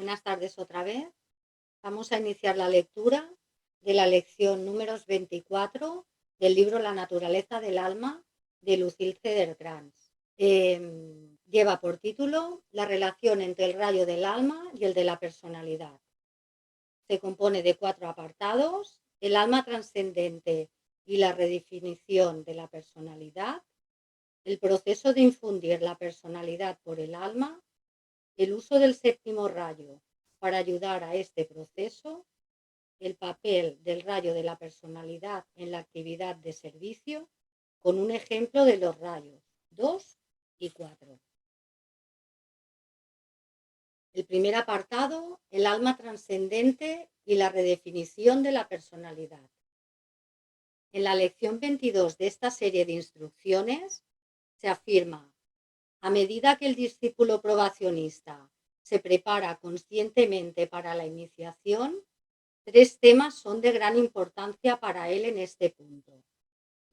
Buenas tardes otra vez. Vamos a iniciar la lectura de la lección números 24 del libro La naturaleza del alma de Lucille Cederkrans. Lleva por título La relación entre el rayo del alma y el de la personalidad. Se compone de 4 apartados: el alma trascendente y la redefinición de la personalidad, el proceso de infundir la personalidad por el alma, el uso del séptimo rayo para ayudar a este proceso, el papel del rayo de la personalidad en la actividad de servicio, con un ejemplo de los rayos 2 y 4. El primer apartado, el alma trascendente y la redefinición de la personalidad. En la lección 22 de esta serie de instrucciones se afirma: a medida que el discípulo probacionista se prepara conscientemente para la iniciación, 3 temas son de gran importancia para él en este punto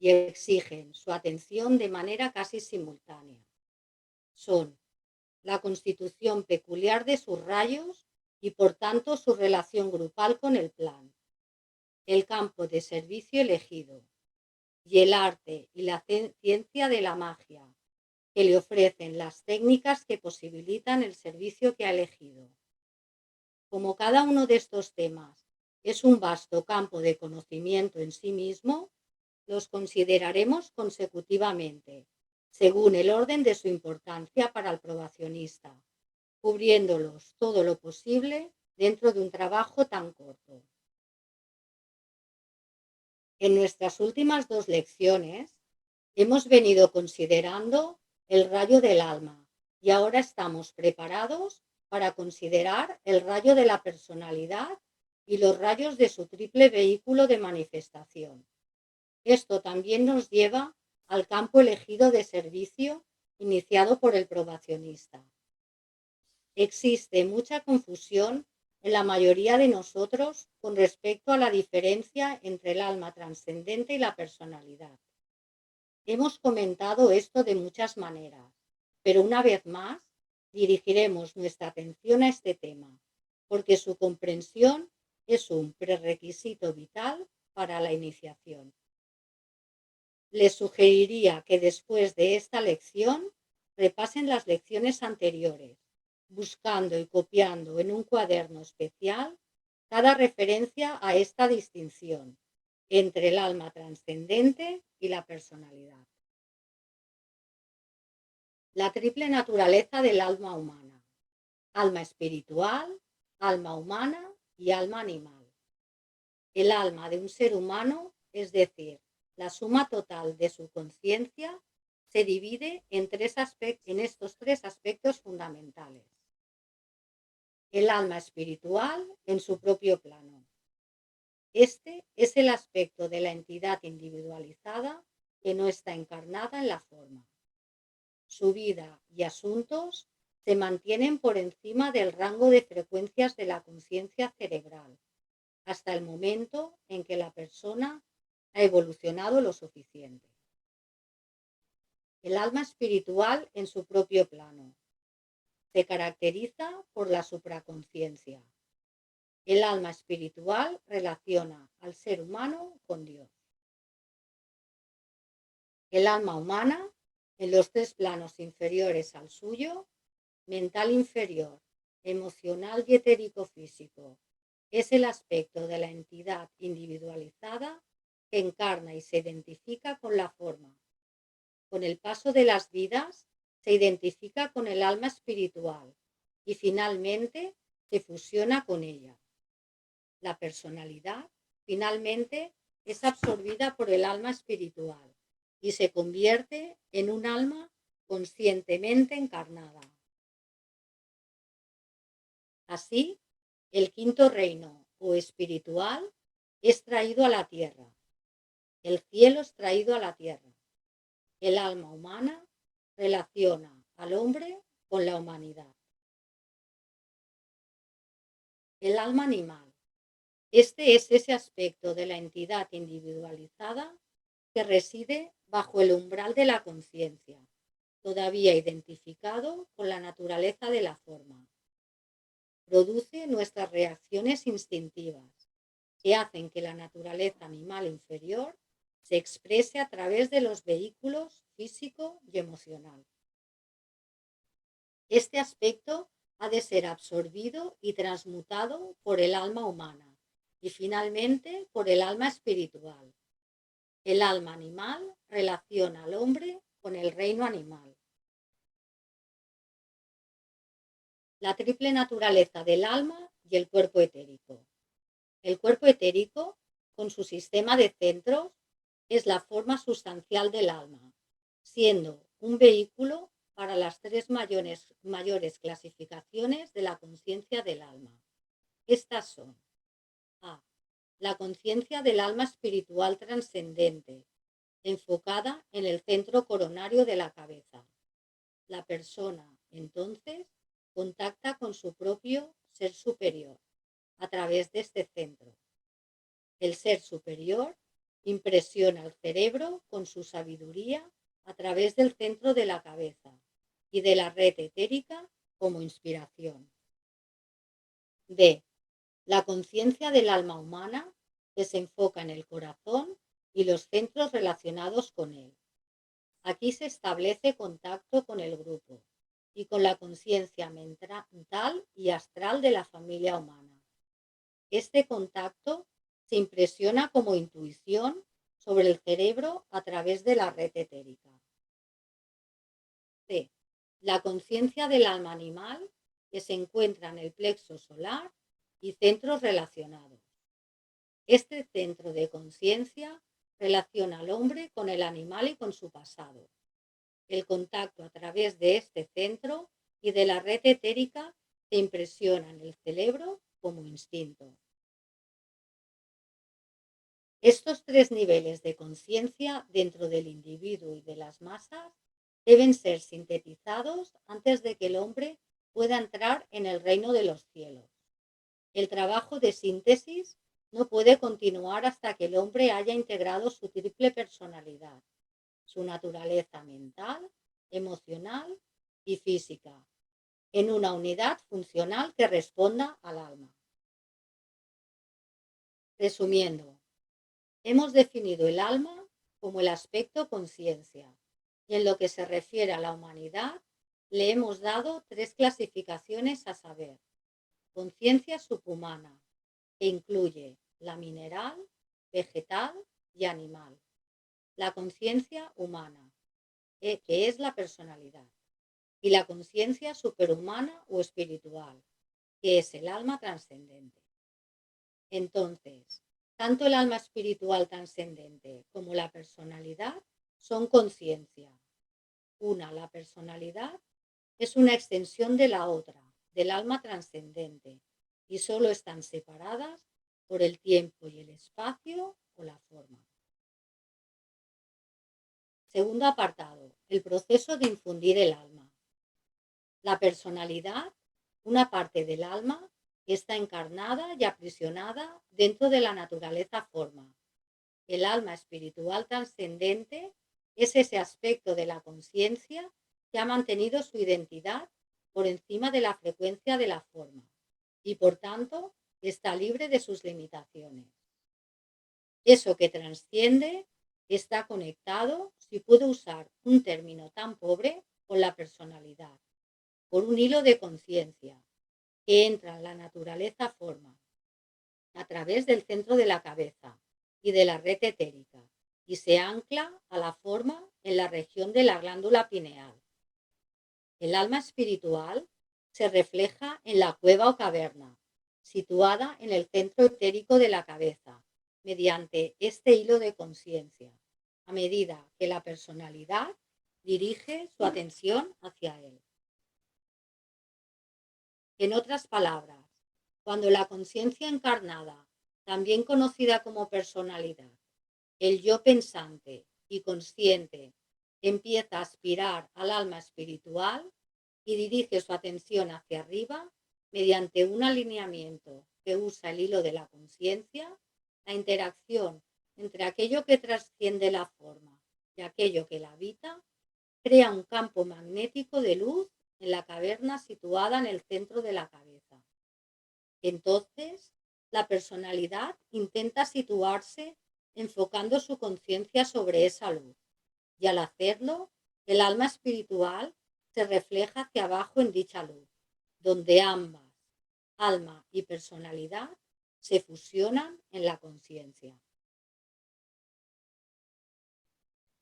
y exigen su atención de manera casi simultánea. Son la constitución peculiar de sus rayos y por tanto su relación grupal con el plan, el campo de servicio elegido y el arte y la ciencia de la magia que le ofrecen las técnicas que posibilitan el servicio que ha elegido. Como cada uno de estos temas es un vasto campo de conocimiento en sí mismo, los consideraremos consecutivamente, según el orden de su importancia para el probacionista, cubriéndolos todo lo posible dentro de un trabajo tan corto. En nuestras últimas 2 lecciones hemos venido considerando el rayo del alma y ahora estamos preparados para considerar el rayo de la personalidad y los rayos de su triple vehículo de manifestación. Esto también nos lleva al campo elegido de servicio iniciado por el probacionista. Existe mucha confusión en la mayoría de nosotros con respecto a la diferencia entre el alma trascendente y la personalidad. Hemos comentado esto de muchas maneras, pero una vez más dirigiremos nuestra atención a este tema, porque su comprensión es un prerequisito vital para la iniciación. Les sugeriría que después de esta lección repasen las lecciones anteriores, buscando y copiando en un cuaderno especial cada referencia a esta distinción entre el alma trascendente y la personalidad. La triple naturaleza del alma humana: alma espiritual, alma humana y alma animal. El alma de un ser humano, es decir, la suma total de su conciencia, se divide en estos 3 aspectos fundamentales. El alma espiritual en su propio plano. Este es el aspecto de la entidad individualizada que no está encarnada en la forma. Su vida y asuntos se mantienen por encima del rango de frecuencias de la conciencia cerebral, hasta el momento en que la persona ha evolucionado lo suficiente. El alma espiritual en su propio plano se caracteriza por la supraconciencia. El alma espiritual relaciona al ser humano con Dios. El alma humana, en los 3 planos inferiores al suyo, mental inferior, emocional y etérico-físico, es el aspecto de la entidad individualizada que encarna y se identifica con la forma. Con el paso de las vidas se identifica con el alma espiritual y finalmente se fusiona con ella. La personalidad finalmente es absorbida por el alma espiritual y se convierte en un alma conscientemente encarnada. Así, el quinto reino o espiritual es traído a la tierra. El cielo es traído a la tierra. El alma humana relaciona al hombre con la humanidad. El alma animal. Este es ese aspecto de la entidad individualizada que reside bajo el umbral de la conciencia, todavía identificado con la naturaleza de la forma. produce nuestras reacciones instintivas, que hacen que la naturaleza animal inferior se exprese a través de los vehículos físico y emocional. Este aspecto ha de ser absorbido y transmutado por el alma humana y finalmente por el alma espiritual. El alma animal relaciona al hombre con el reino animal. La triple naturaleza del alma y el cuerpo etérico. El cuerpo etérico, con su sistema de centros, es la forma sustancial del alma, siendo un vehículo para las tres mayores clasificaciones de la conciencia del alma. Estas son: A. La conciencia del alma espiritual trascendente, enfocada en el centro coronario de la cabeza. La persona, entonces, contacta con su propio ser superior a través de este centro. El ser superior impresiona al cerebro con su sabiduría a través del centro de la cabeza y de la red etérica como inspiración. B. La conciencia del alma humana desenfoca en el corazón y los centros relacionados con él. Aquí se establece contacto con el grupo y con la conciencia mental y astral de la familia humana. Este contacto se impresiona como intuición sobre el cerebro a través de la red etérica. C. La conciencia del alma animal que se encuentra en el plexo solar y centros relacionados. Este centro de conciencia relaciona al hombre con el animal y con su pasado. El contacto a través de este centro y de la red etérica se impresiona en el cerebro como instinto. Estos tres niveles de conciencia dentro del individuo y de las masas deben ser sintetizados antes de que el hombre pueda entrar en el reino de los cielos. El trabajo de síntesis no puede continuar hasta que el hombre haya integrado su triple personalidad, su naturaleza mental, emocional y física, en una unidad funcional que responda al alma. Resumiendo, hemos definido el alma como el aspecto conciencia, y en lo que se refiere a la humanidad, le hemos dado tres clasificaciones, a saber: conciencia subhumana, que incluye la mineral, vegetal y animal; la conciencia humana, que es la personalidad; y la conciencia superhumana o espiritual, que es el alma trascendente. Entonces, tanto el alma espiritual trascendente como la personalidad son conciencia. Una, la personalidad, es una extensión de la otra, del alma trascendente, y solo están separadas por el tiempo y el espacio o la forma. Segundo apartado, el proceso de infundir el alma. La personalidad, una parte del alma, está encarnada y aprisionada dentro de la naturaleza forma. El alma espiritual trascendente es ese aspecto de la conciencia que ha mantenido su identidad por encima de la frecuencia de la forma y por tanto está libre de sus limitaciones. Eso que trasciende está conectado, si puedo usar un término tan pobre, con la personalidad, por un hilo de conciencia que entra en la naturaleza forma a través del centro de la cabeza y de la red etérica y se ancla a la forma en la región de la glándula pineal. El alma espiritual se refleja en la cueva o caverna, situada en el centro etérico de la cabeza, mediante este hilo de conciencia, a medida que la personalidad dirige su atención hacia él. En otras palabras, cuando la conciencia encarnada, también conocida como personalidad, el yo pensante y consciente, empieza a aspirar al alma espiritual y dirige su atención hacia arriba mediante un alineamiento que usa el hilo de la conciencia, la interacción entre aquello que trasciende la forma y aquello que la habita crea un campo magnético de luz en la caverna situada en el centro de la cabeza. Entonces, la personalidad intenta situarse enfocando su conciencia sobre esa luz, y al hacerlo, el alma espiritual se refleja hacia abajo en dicha luz, donde ambas, alma y personalidad, se fusionan en la conciencia.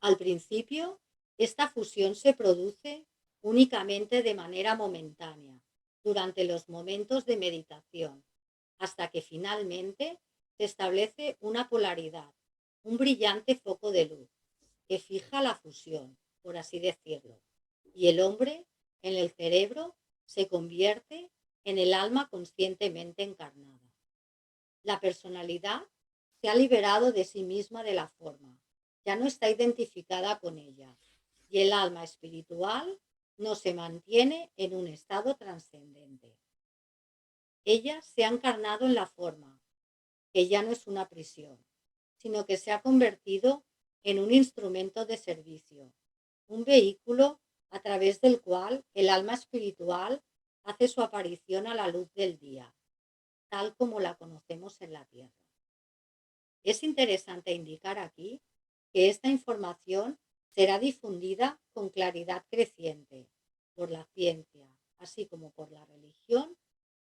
Al principio, esta fusión se produce únicamente de manera momentánea, durante los momentos de meditación, hasta que finalmente se establece una polaridad, un brillante foco de luz, que fija la fusión, por así decirlo, y el hombre, en el cerebro, se convierte en el alma conscientemente encarnada. La personalidad se ha liberado de sí misma de la forma, ya no está identificada con ella, y el alma espiritual no se mantiene en un estado trascendente. Ella se ha encarnado en la forma, que ya no es una prisión, sino que se ha convertido en un instrumento de servicio, un vehículo a través del cual el alma espiritual hace su aparición a la luz del día, tal como la conocemos en la Tierra. Es interesante indicar aquí que esta información será difundida con claridad creciente por la ciencia, así como por la religión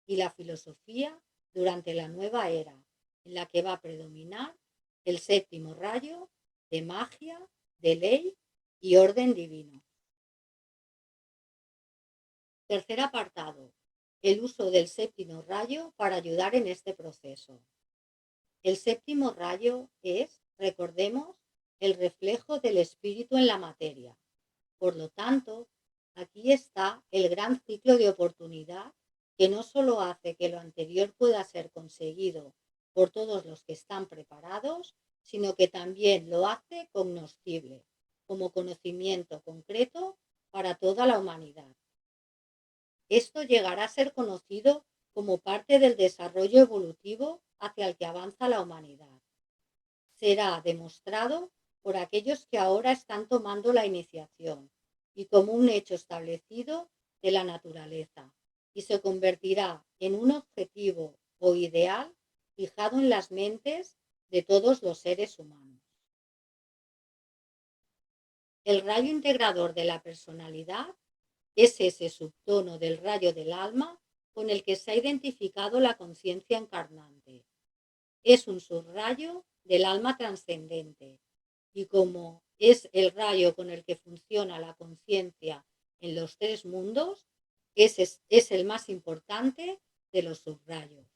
y la filosofía durante la nueva era, en la que va a predominar el séptimo rayo de magia, de ley y orden divino. Tercer apartado: el uso del séptimo rayo para ayudar en este proceso. El séptimo rayo es, recordemos, el reflejo del espíritu en la materia. Por lo tanto, aquí está el gran ciclo de oportunidad que no solo hace que lo anterior pueda ser conseguido por todos los que están preparados, sino que también lo hace cognoscible, como conocimiento concreto para toda la humanidad. Esto llegará a ser conocido como parte del desarrollo evolutivo hacia el que avanza la humanidad. Será demostrado por aquellos que ahora están tomando la iniciación y como un hecho establecido de la naturaleza, y se convertirá en un objetivo o ideal fijado en las mentes de todos los seres humanos. El rayo integrador de la personalidad es ese subtono del rayo del alma con el que se ha identificado la conciencia encarnante. Es un subrayo del alma trascendente, y como es el rayo con el que funciona la conciencia en los tres mundos, es el más importante de los subrayos.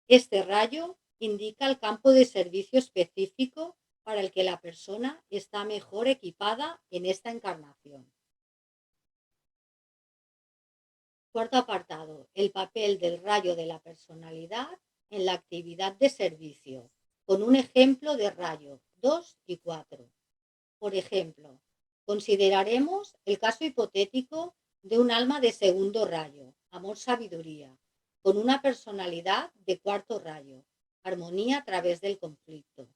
Este rayo indica el campo de servicio específico para el que la persona está mejor equipada en esta encarnación. Cuarto apartado: el papel del rayo de la personalidad en la actividad de servicio, con un ejemplo de rayo 2 y 4. Por ejemplo, consideraremos el caso hipotético de un alma de segundo rayo, amor-sabiduría, con una personalidad de cuarto rayo, armonía a través del conflicto,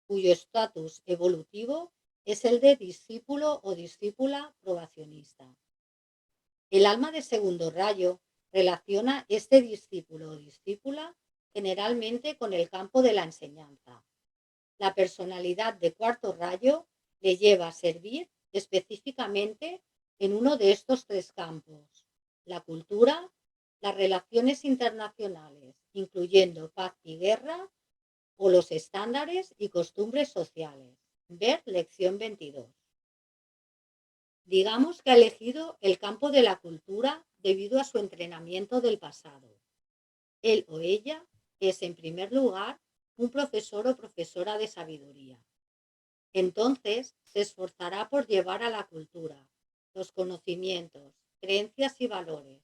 cuyo estatus evolutivo es el de discípulo o discípula probacionista. El alma de segundo rayo relaciona este discípulo o discípula generalmente con el campo de la enseñanza. La personalidad de cuarto rayo le lleva a servir específicamente en uno de estos tres campos: la cultura, las relaciones internacionales, incluyendo paz y guerra, o los estándares y costumbres sociales. Ver lección 22. Digamos que ha elegido el campo de la cultura debido a su entrenamiento del pasado. Él o ella es, en primer lugar, un profesor o profesora de sabiduría. Entonces, se esforzará por llevar a la cultura, los conocimientos, creencias y valores,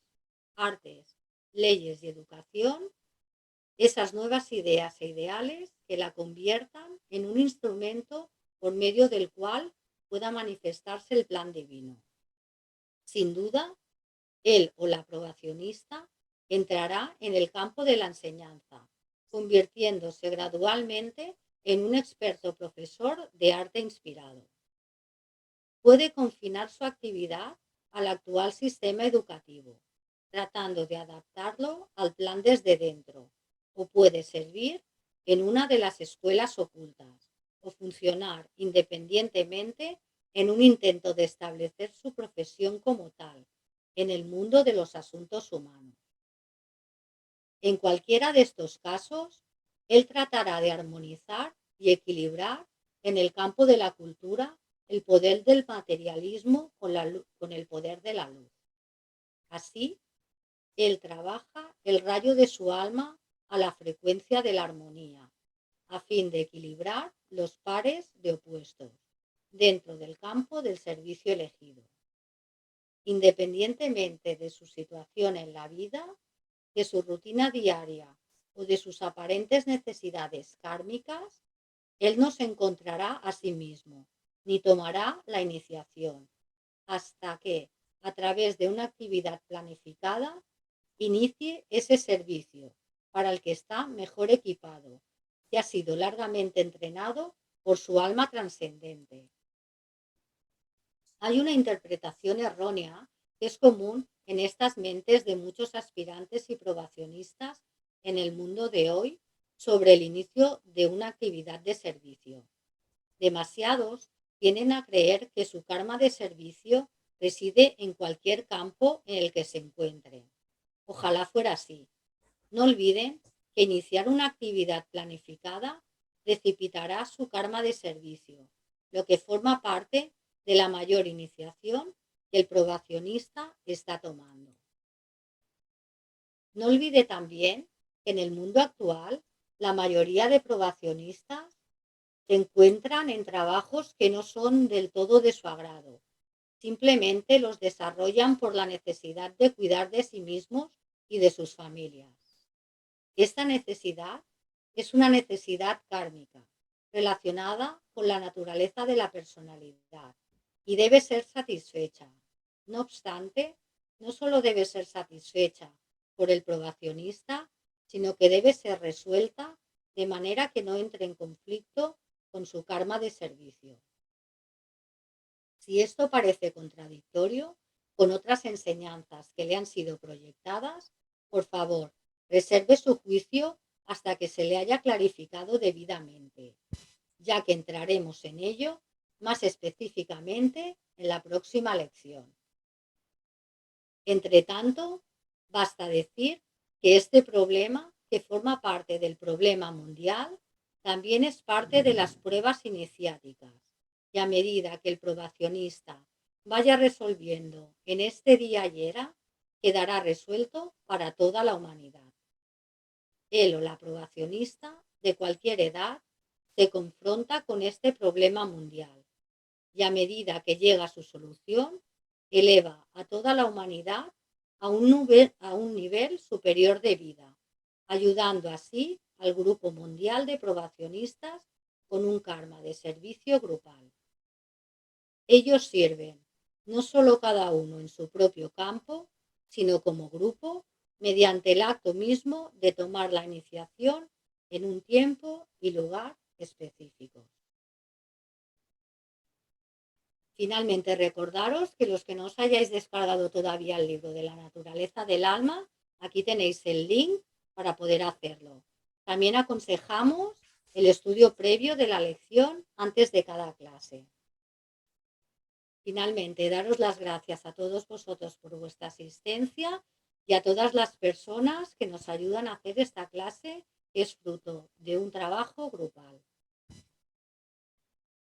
artes, leyes y educación, esas nuevas ideas e ideales que la conviertan en un instrumento por medio del cual pueda manifestarse el plan divino. Sin duda, él o la probacionista entrará en el campo de la enseñanza, convirtiéndose gradualmente en un experto profesor de arte inspirado. Puede confinar su actividad al actual sistema educativo, tratando de adaptarlo al plan desde dentro, o puede servir en una de las escuelas ocultas, o funcionar independientemente en un intento de establecer su profesión como tal en el mundo de los asuntos humanos. En cualquiera de estos casos, él tratará de armonizar y equilibrar en el campo de la cultura el poder del materialismo con el poder de la luz. Así, él trabaja el rayo de su alma a la frecuencia de la armonía, a fin de equilibrar los pares de opuestos dentro del campo del servicio elegido. Independientemente de su situación en la vida, de su rutina diaria o de sus aparentes necesidades kármicas, él no se encontrará a sí mismo, ni tomará la iniciación, hasta que, a través de una actividad planificada, inicie ese servicio para el que está mejor equipado y ha sido largamente entrenado por su alma trascendente. Hay una interpretación errónea que es común en estas mentes de muchos aspirantes y probacionistas en el mundo de hoy sobre el inicio de una actividad de servicio. Demasiados tienden a creer que su karma de servicio reside en cualquier campo en el que se encuentren. Ojalá fuera así. No olviden que iniciar una actividad planificada precipitará su karma de servicio, lo que forma parte de la mayor iniciación que el probacionista está tomando. No olvide también que en el mundo actual la mayoría de probacionistas se encuentran en trabajos que no son del todo de su agrado. Simplemente los desarrollan por la necesidad de cuidar de sí mismos y de sus familias. Esta necesidad es una necesidad kármica relacionada con la naturaleza de la personalidad y debe ser satisfecha. No obstante, no solo debe ser satisfecha por el probacionista, sino que debe ser resuelta de manera que no entre en conflicto con su karma de servicio. Si esto parece contradictorio con otras enseñanzas que le han sido proyectadas, por favor, reserve su juicio hasta que se le haya clarificado debidamente, ya que entraremos en ello más específicamente en la próxima lección. Entre tanto, basta decir que este problema, que forma parte del problema mundial, también es parte de las pruebas iniciáticas, y a medida que el probacionista vaya resolviendo en este día y era, quedará resuelto para toda la humanidad. Él o la probacionista de cualquier edad se confronta con este problema mundial y a medida que llega a su solución, eleva a toda la humanidad a un nivel superior de vida, ayudando así al grupo mundial de probacionistas con un karma de servicio grupal. Ellos sirven, no solo cada uno en su propio campo, sino como grupo, mediante el acto mismo de tomar la iniciación en un tiempo y lugar específicos. Finalmente, recordaros que los que no os hayáis descargado todavía el libro de la naturaleza del alma, aquí tenéis el link para poder hacerlo. También aconsejamos el estudio previo de la lección antes de cada clase. Finalmente, daros las gracias a todos vosotros por vuestra asistencia y a todas las personas que nos ayudan a hacer esta clase, que es fruto de un trabajo grupal.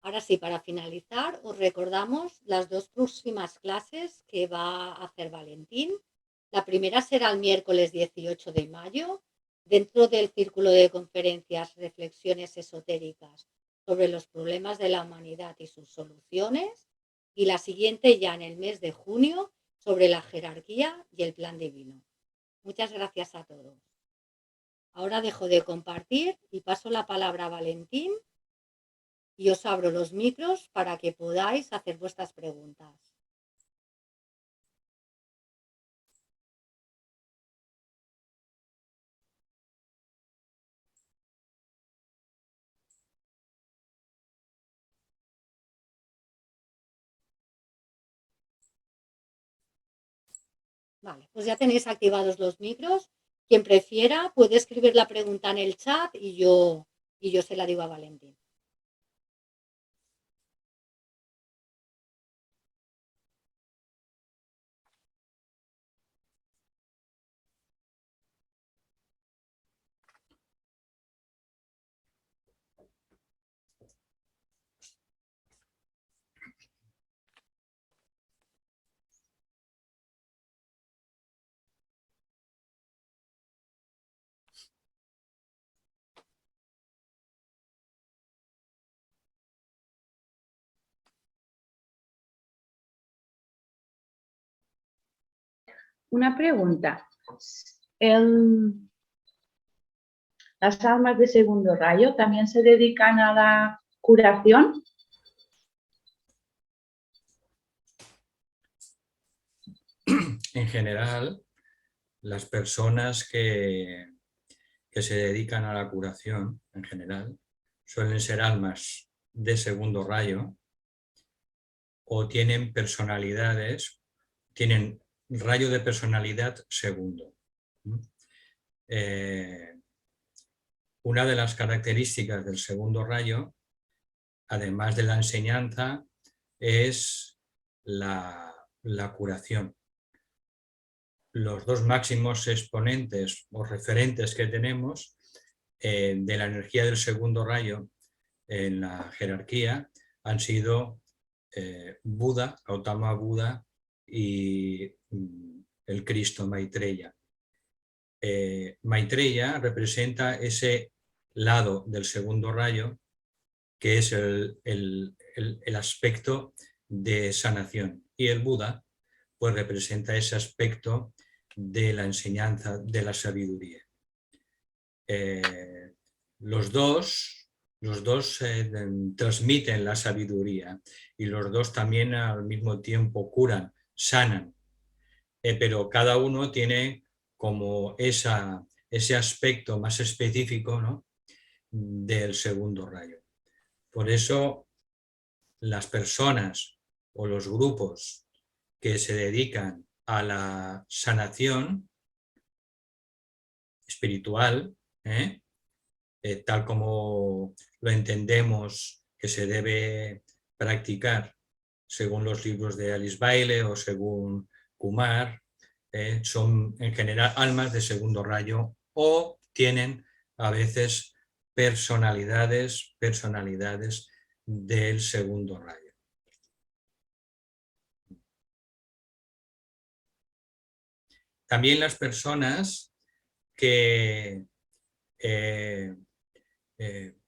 Ahora sí, para finalizar, os recordamos las dos próximas clases que va a hacer Valentín. La primera será el miércoles 18 de mayo, dentro del círculo de conferencias Reflexiones Esotéricas sobre los problemas de la humanidad y sus soluciones. Y la siguiente ya en el mes de junio sobre la jerarquía y el plan divino. Muchas gracias a todos. Ahora dejo de compartir y paso la palabra a Valentín y os abro los micros para que podáis hacer vuestras preguntas. Vale, pues ya tenéis activados los micros. Quien prefiera puede escribir la pregunta en el chat y yo se la digo a Valentín. Una pregunta. ¿Las almas de segundo rayo también se dedican a la curación? En general, las personas que se dedican a la curación, en general, suelen ser almas de segundo rayo o tienen personalidades, tienen rayo de personalidad segundo. Una de las características del segundo rayo, además de la enseñanza, es la curación. Los dos máximos exponentes o referentes que tenemos de la energía del segundo rayo en la jerarquía han sido Buda, Gautama Buda y el Cristo Maitreya. Maitreya representa ese lado del segundo rayo que es el aspecto de sanación, y el Buda pues representa ese aspecto de la enseñanza, de la sabiduría. Los dos transmiten la sabiduría y los dos también al mismo tiempo curan, sanan, pero cada uno tiene como ese aspecto más específico, ¿no?, del segundo rayo. Por eso las personas o los grupos que se dedican a la sanación espiritual, tal como lo entendemos que se debe practicar según los libros de Alice Bailey o según Kumar, son en general almas de segundo rayo o tienen a veces personalidades del segundo rayo. También las personas que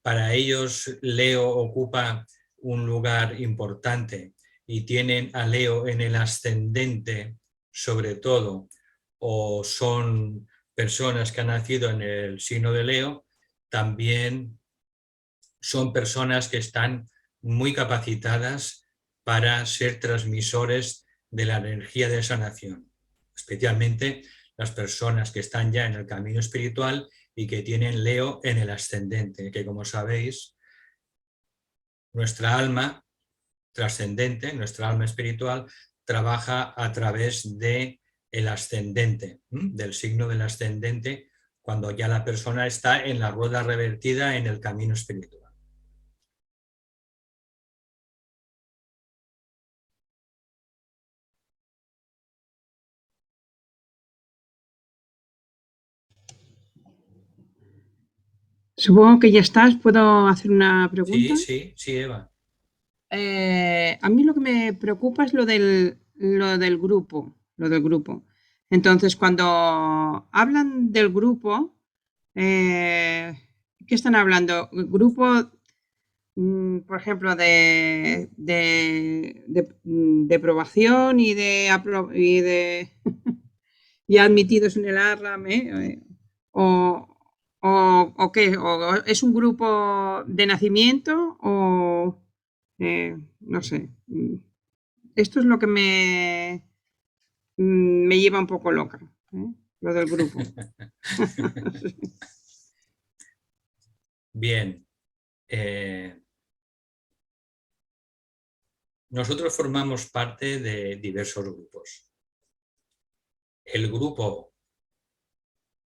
para ellos Leo ocupa un lugar importante y tienen a Leo en el ascendente sobre todo, o son personas que han nacido en el signo de Leo, también son personas que están muy capacitadas para ser transmisores de la energía de sanación, especialmente las personas que están ya en el camino espiritual y que tienen Leo en el ascendente, que como sabéis, nuestra alma trascendente, nuestra alma espiritual, trabaja a través de el ascendente, del signo del ascendente, cuando ya la persona está en la rueda revertida en el camino espiritual. Supongo que ya estás. ¿Puedo hacer una pregunta? Sí, Eva. A mí lo que me preocupa es lo del grupo. Entonces, cuando hablan del grupo, ¿qué están hablando? Grupo, por ejemplo, de aprobación y de y admitidos en el ARRAM, o qué, o es un grupo de nacimiento o no sé. Esto es lo que me lleva un poco loca, lo del grupo. Bien. Nosotros formamos parte de diversos grupos. el grupo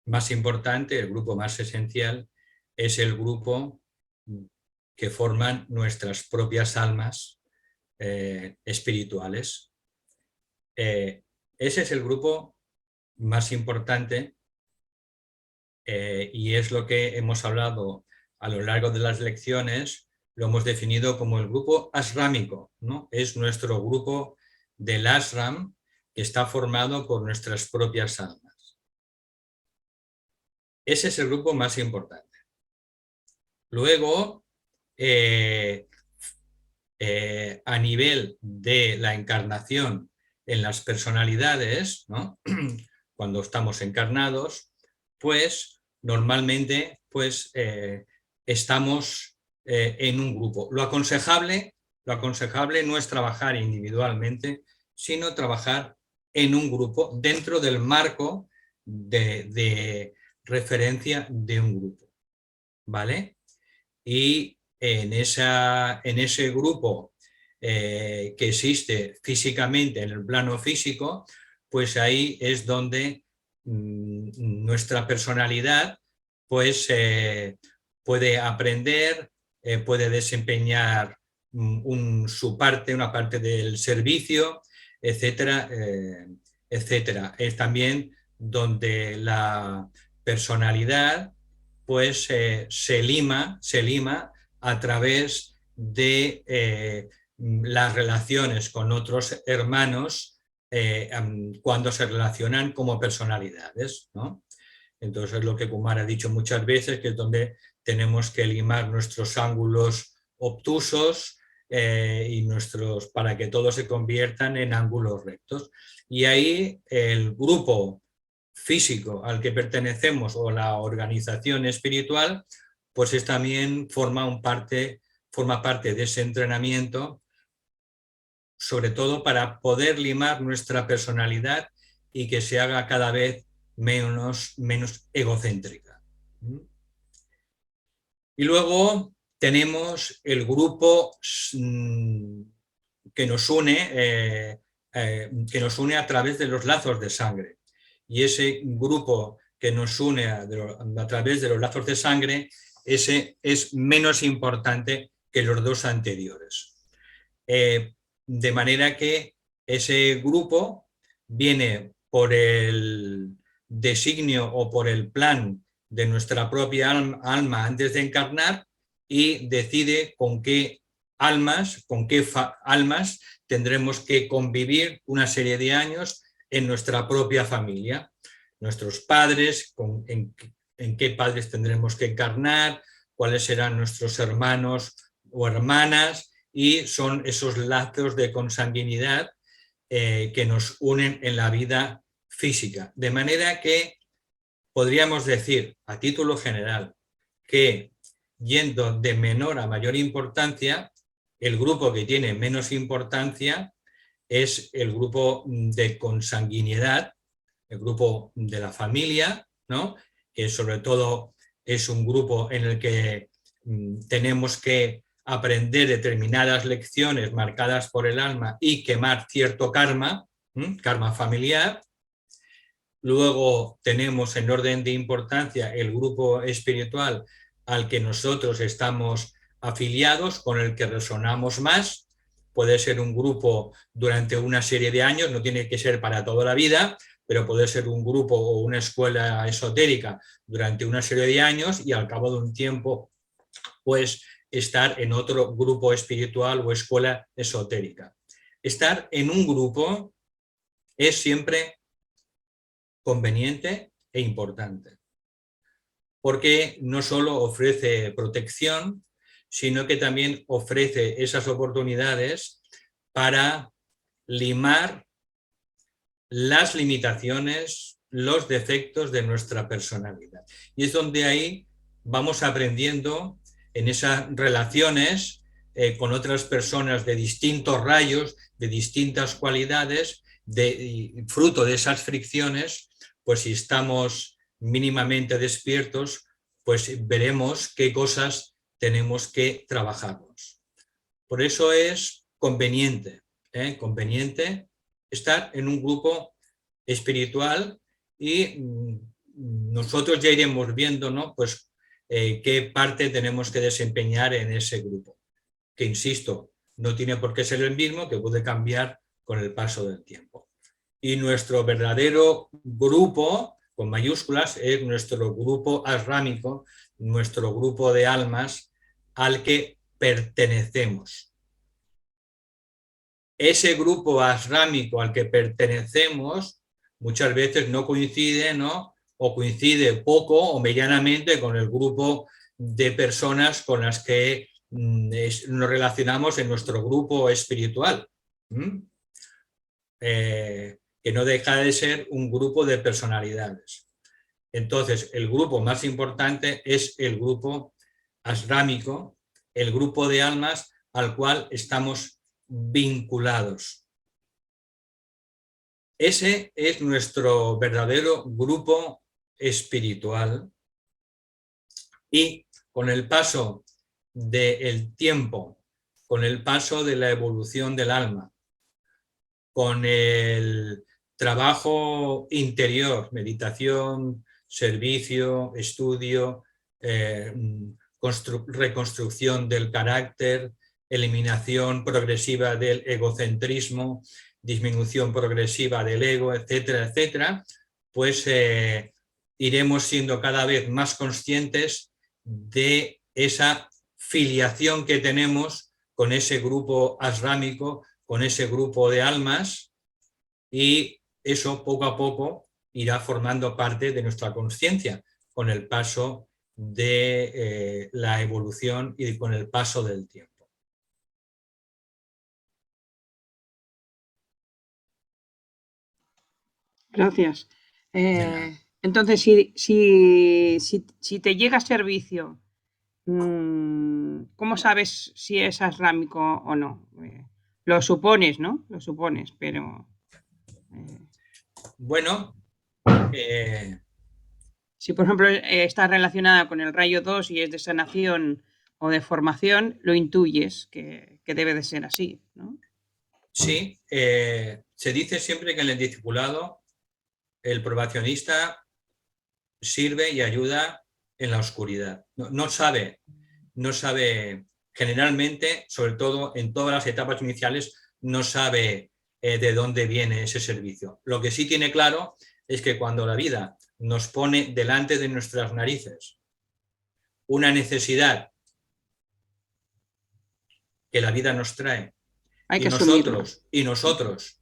más importante, el grupo más esencial, es el grupo que forman nuestras propias almas espirituales. Ese es el grupo más importante y es lo que hemos hablado a lo largo de las lecciones. Lo hemos definido como el grupo ashrámico, ¿no? Es nuestro grupo del ashram que está formado por nuestras propias almas. Ese es el grupo más importante. Luego, a nivel de la encarnación en las personalidades, ¿no? Cuando estamos encarnados, pues normalmente pues, estamos en un grupo. Lo aconsejable no es trabajar individualmente, sino trabajar en un grupo dentro del marco de referencia de un grupo, ¿vale? Y en ese grupo que existe físicamente, en el plano físico, pues ahí es donde nuestra personalidad pues, puede aprender, puede desempeñar una parte del servicio, etcétera, etcétera. Es también donde la personalidad pues se lima a través de las relaciones con otros hermanos cuando se relacionan como personalidades, ¿no? Entonces lo que Kumar ha dicho muchas veces, que es donde tenemos que limar nuestros ángulos obtusos para que todos se conviertan en ángulos rectos. Y ahí el grupo físico al que pertenecemos o la organización espiritual, pues también forma parte de ese entrenamiento, sobre todo para poder limar nuestra personalidad y que se haga cada vez menos egocéntrica. Y luego tenemos el grupo que nos une a través de los lazos de sangre. Y ese grupo que nos une a través de los lazos de sangre, ese es menos importante que los dos anteriores. De manera que ese grupo viene por el designio o por el plan de nuestra propia alma antes de encarnar y decide con qué almas tendremos que convivir una serie de años en nuestra propia familia. Nuestros padres, en qué padres tendremos que encarnar, cuáles serán nuestros hermanos o hermanas, y son esos lazos de consanguinidad que nos unen en la vida física. De manera que podríamos decir, a título general, que yendo de menor a mayor importancia, el grupo que tiene menos importancia es el grupo de consanguinidad, el grupo de la familia, ¿no? Que sobre todo es un grupo en el que tenemos que aprender determinadas lecciones marcadas por el alma y quemar cierto karma, karma familiar. Luego tenemos en orden de importancia el grupo espiritual al que nosotros estamos afiliados, con el que resonamos más. Puede ser un grupo durante una serie de años, no tiene que ser para toda la vida, pero puede ser un grupo o una escuela esotérica durante una serie de años y al cabo de un tiempo pues estar en otro grupo espiritual o escuela esotérica. Estar en un grupo es siempre conveniente e importante, porque no solo ofrece protección, sino que también ofrece esas oportunidades para limar las limitaciones, los defectos de nuestra personalidad. Y es donde ahí vamos aprendiendo en esas relaciones con otras personas de distintos rayos, de distintas cualidades, fruto de esas fricciones, pues si estamos mínimamente despiertos, pues veremos qué cosas tenemos que trabajarnos. Por eso es conveniente estar en un grupo espiritual y nosotros ya iremos viendo, ¿no? Pues qué parte tenemos que desempeñar en ese grupo, que insisto, no tiene por qué ser el mismo, que puede cambiar con el paso del tiempo. Y nuestro verdadero grupo, con mayúsculas, es nuestro grupo asrámico, nuestro grupo de almas al que pertenecemos. Ese grupo asrámico al que pertenecemos muchas veces no coincide, ¿no? O coincide poco o medianamente con el grupo de personas con las que nos relacionamos en nuestro grupo espiritual. Que no deja de ser un grupo de personalidades. Entonces, el grupo más importante es el grupo asrámico, el grupo de almas al cual estamos vinculados. Ese es nuestro verdadero grupo espiritual y con el paso del tiempo, con el paso de la evolución del alma, con el trabajo interior, meditación, servicio, estudio, reconstrucción del carácter, eliminación progresiva del egocentrismo, disminución progresiva del ego, etcétera, etcétera, pues iremos siendo cada vez más conscientes de esa filiación que tenemos con ese grupo asrámico, con ese grupo de almas, y eso poco a poco irá formando parte de nuestra conciencia con el paso de la evolución y con el paso del tiempo. Gracias. Entonces, si te llega servicio, ¿cómo sabes si es asrámico o no? Lo supones, ¿no? Lo supones, pero... Bueno, si por ejemplo está relacionada con el rayo 2 y es de sanación o de formación, lo intuyes que debe de ser así, ¿no? Sí, se dice siempre que en el discipulado el probacionista sirve y ayuda en la oscuridad. No sabe, generalmente, sobre todo en todas las etapas iniciales, no sabe de dónde viene ese servicio. Lo que sí tiene claro es que cuando la vida nos pone delante de nuestras narices una necesidad que la vida nos trae, Hay que y nosotros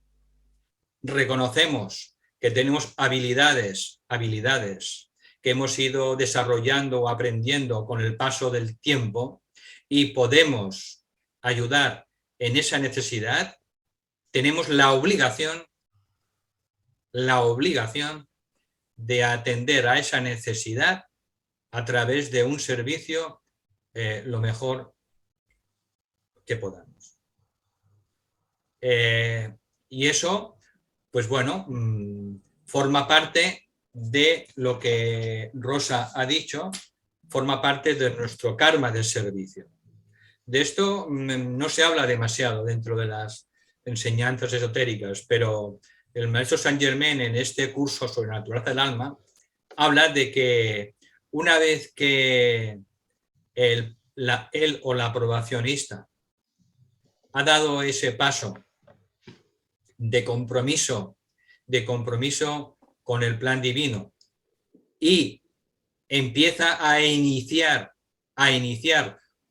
reconocemos que tenemos habilidades que hemos ido desarrollando o aprendiendo con el paso del tiempo y podemos ayudar en esa necesidad, tenemos la obligación de atender a esa necesidad a través de un servicio lo mejor que podamos. Y eso, pues bueno, forma parte de lo que Rosa ha dicho, forma parte de nuestro karma de servicio. De esto no se habla demasiado dentro de las enseñanzas esotéricas, pero el maestro Saint Germain en este curso sobre la naturaleza del alma habla de que una vez que él o la probacionista ha dado ese paso de compromiso con el plan divino y empieza a iniciar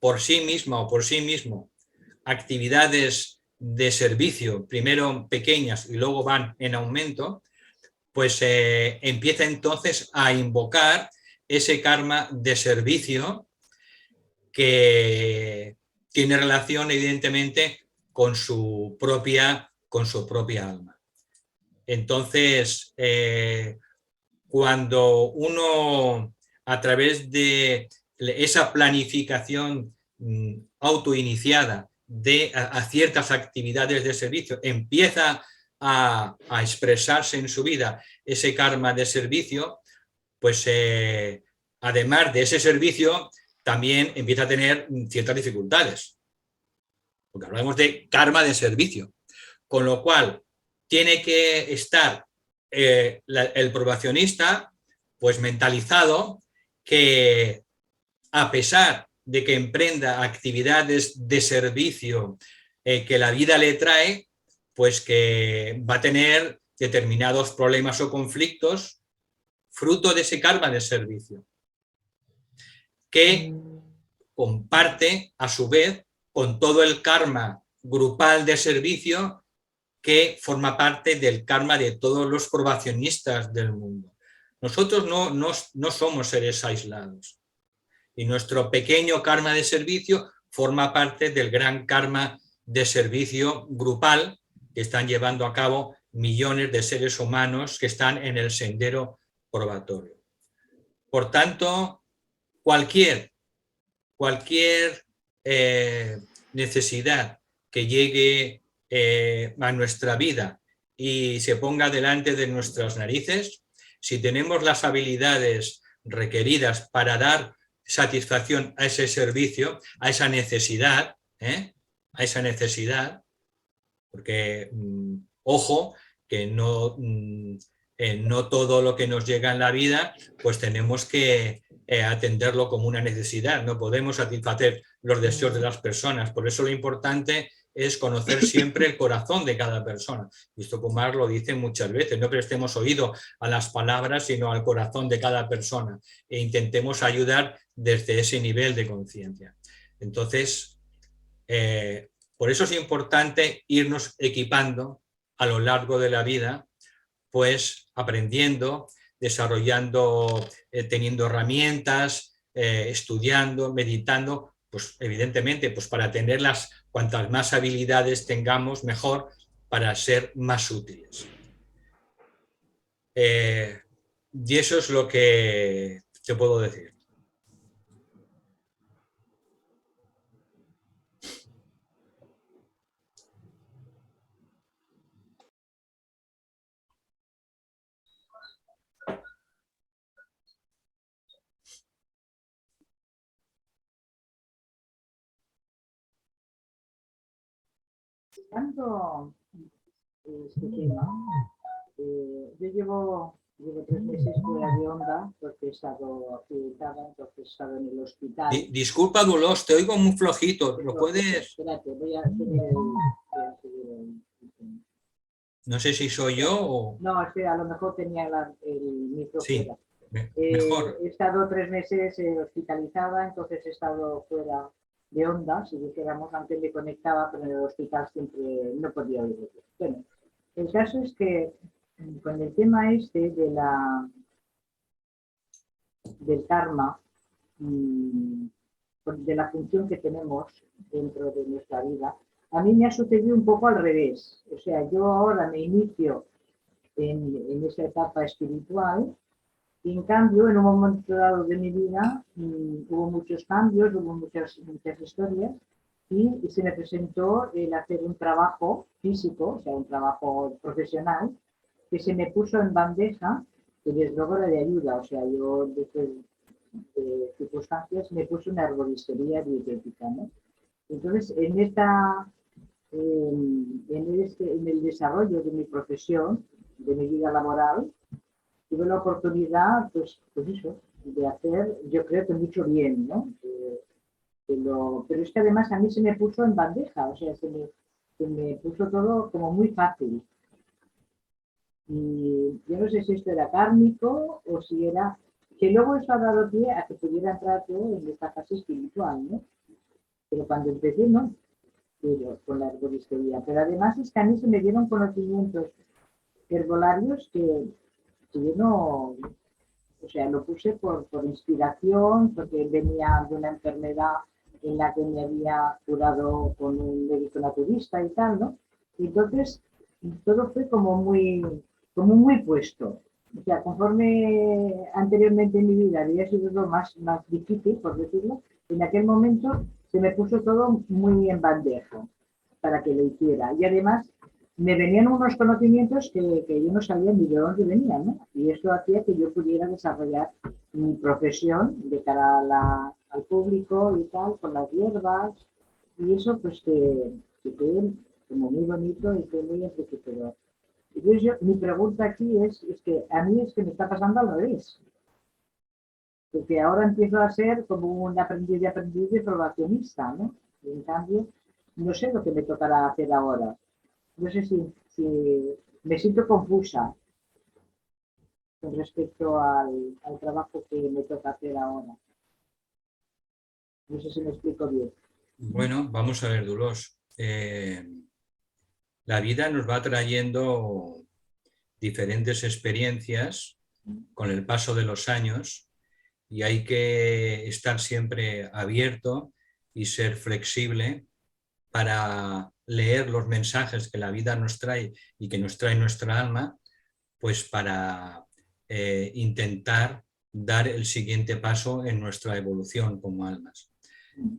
por sí misma o por sí mismo actividades de servicio, primero pequeñas y luego van en aumento, pues empieza entonces a invocar ese karma de servicio que tiene relación evidentemente con su propia alma. Entonces, cuando uno, a través de esa planificación autoiniciada a ciertas actividades de servicio, empieza a expresarse en su vida ese karma de servicio, pues además de ese servicio, también empieza a tener ciertas dificultades. Porque hablamos de karma de servicio. Con lo cual, tiene que estar el probacionista, pues mentalizado, que a pesar de que emprenda actividades de servicio que la vida le trae, pues que va a tener determinados problemas o conflictos fruto de ese karma de servicio, que comparte a su vez con todo el karma grupal de servicio que forma parte del karma de todos los probacionistas del mundo. Nosotros no somos seres aislados y nuestro pequeño karma de servicio forma parte del gran karma de servicio grupal que están llevando a cabo millones de seres humanos que están en el sendero probatorio. Por tanto, cualquier necesidad que llegue a nuestra vida y se ponga delante de nuestras narices, si tenemos las habilidades requeridas para dar satisfacción a ese servicio, a esa necesidad, porque ojo, que no todo lo que nos llega en la vida, pues tenemos que atenderlo como una necesidad, no podemos satisfacer los deseos de las personas, por eso lo importante es conocer siempre el corazón de cada persona. Visto Kumar lo dice muchas veces, no prestemos oído a las palabras, sino al corazón de cada persona e intentemos ayudar desde ese nivel de conciencia. Entonces, por eso es importante irnos equipando a lo largo de la vida, pues aprendiendo, desarrollando, teniendo herramientas, estudiando, meditando, pues evidentemente pues para tenerlas, cuantas más habilidades tengamos, mejor, para ser más útiles. Y eso es lo que te puedo decir. Tanto este tema, yo llevo 3 meses fuera de onda porque he estado acreditada, entonces he estado en el hospital. Disculpa, Dolores, te oigo muy flojito. ¿Lo puedes? Espérate, voy a subir el... No sé si soy yo o... No, espera, a lo mejor tenía el micro Sí, fuera. mejor. He estado 3 meses hospitalizada, entonces he estado fuera de onda, si dijéramos, antes me conectaba, pero en el hospital siempre no podía oírlo. Bueno, el caso es que con el tema este de del karma, de la función que tenemos dentro de nuestra vida, a mí me ha sucedido un poco al revés. O sea, yo ahora me inicio en esa etapa espiritual y en cambio, en un momento dado de mi vida hubo muchos cambios, hubo muchas historias y se me presentó el hacer un trabajo físico, o sea, un trabajo profesional, que se me puso en bandeja, que desde luego era de ayuda. O sea, yo después de circunstancias me puse una herboristería dietética, ¿no? Entonces, en el desarrollo de mi profesión, de mi vida laboral, tuve la oportunidad, pues eso, de hacer, yo creo que mucho bien, ¿no? Pero es que además a mí se me puso en bandeja, o sea, se me puso todo como muy fácil. Y yo no sé si esto era kármico o si era... Que luego eso ha dado pie a que pudiera entrar yo en esta fase espiritual, ¿no? Pero cuando empecé, no, pero con la herboristería. Pero además es que a mí se me dieron conocimientos herbolarios que yo no... O sea, lo puse por inspiración, porque venía de una enfermedad en la que me había curado con un médico naturista y tal, ¿no? Y entonces todo fue como muy puesto. O sea, conforme anteriormente en mi vida había sido lo más difícil, por decirlo, en aquel momento se me puso todo muy en bandeja para que lo hiciera. Y además me venían unos conocimientos que yo no sabía ni de dónde venían, ¿no? Y esto hacía que yo pudiera desarrollar mi profesión de cara al público y tal, con las hierbas. Y eso pues que fue como muy bonito y fue muy enriquecedor. Entonces mi pregunta aquí es que a mí es que me está pasando al revés. Porque ahora empiezo a ser como un aprendiz de probacionista, ¿no? Y en cambio, no sé lo que me tocará hacer ahora. No sé si me siento confusa con respecto al trabajo que me toca hacer ahora. No sé si me explico bien. Bueno, vamos a ver, Dolors. La vida nos va trayendo diferentes experiencias con el paso de los años y hay que estar siempre abierto y ser flexible para leer los mensajes que la vida nos trae y que nos trae nuestra alma, pues para intentar dar el siguiente paso en nuestra evolución como almas.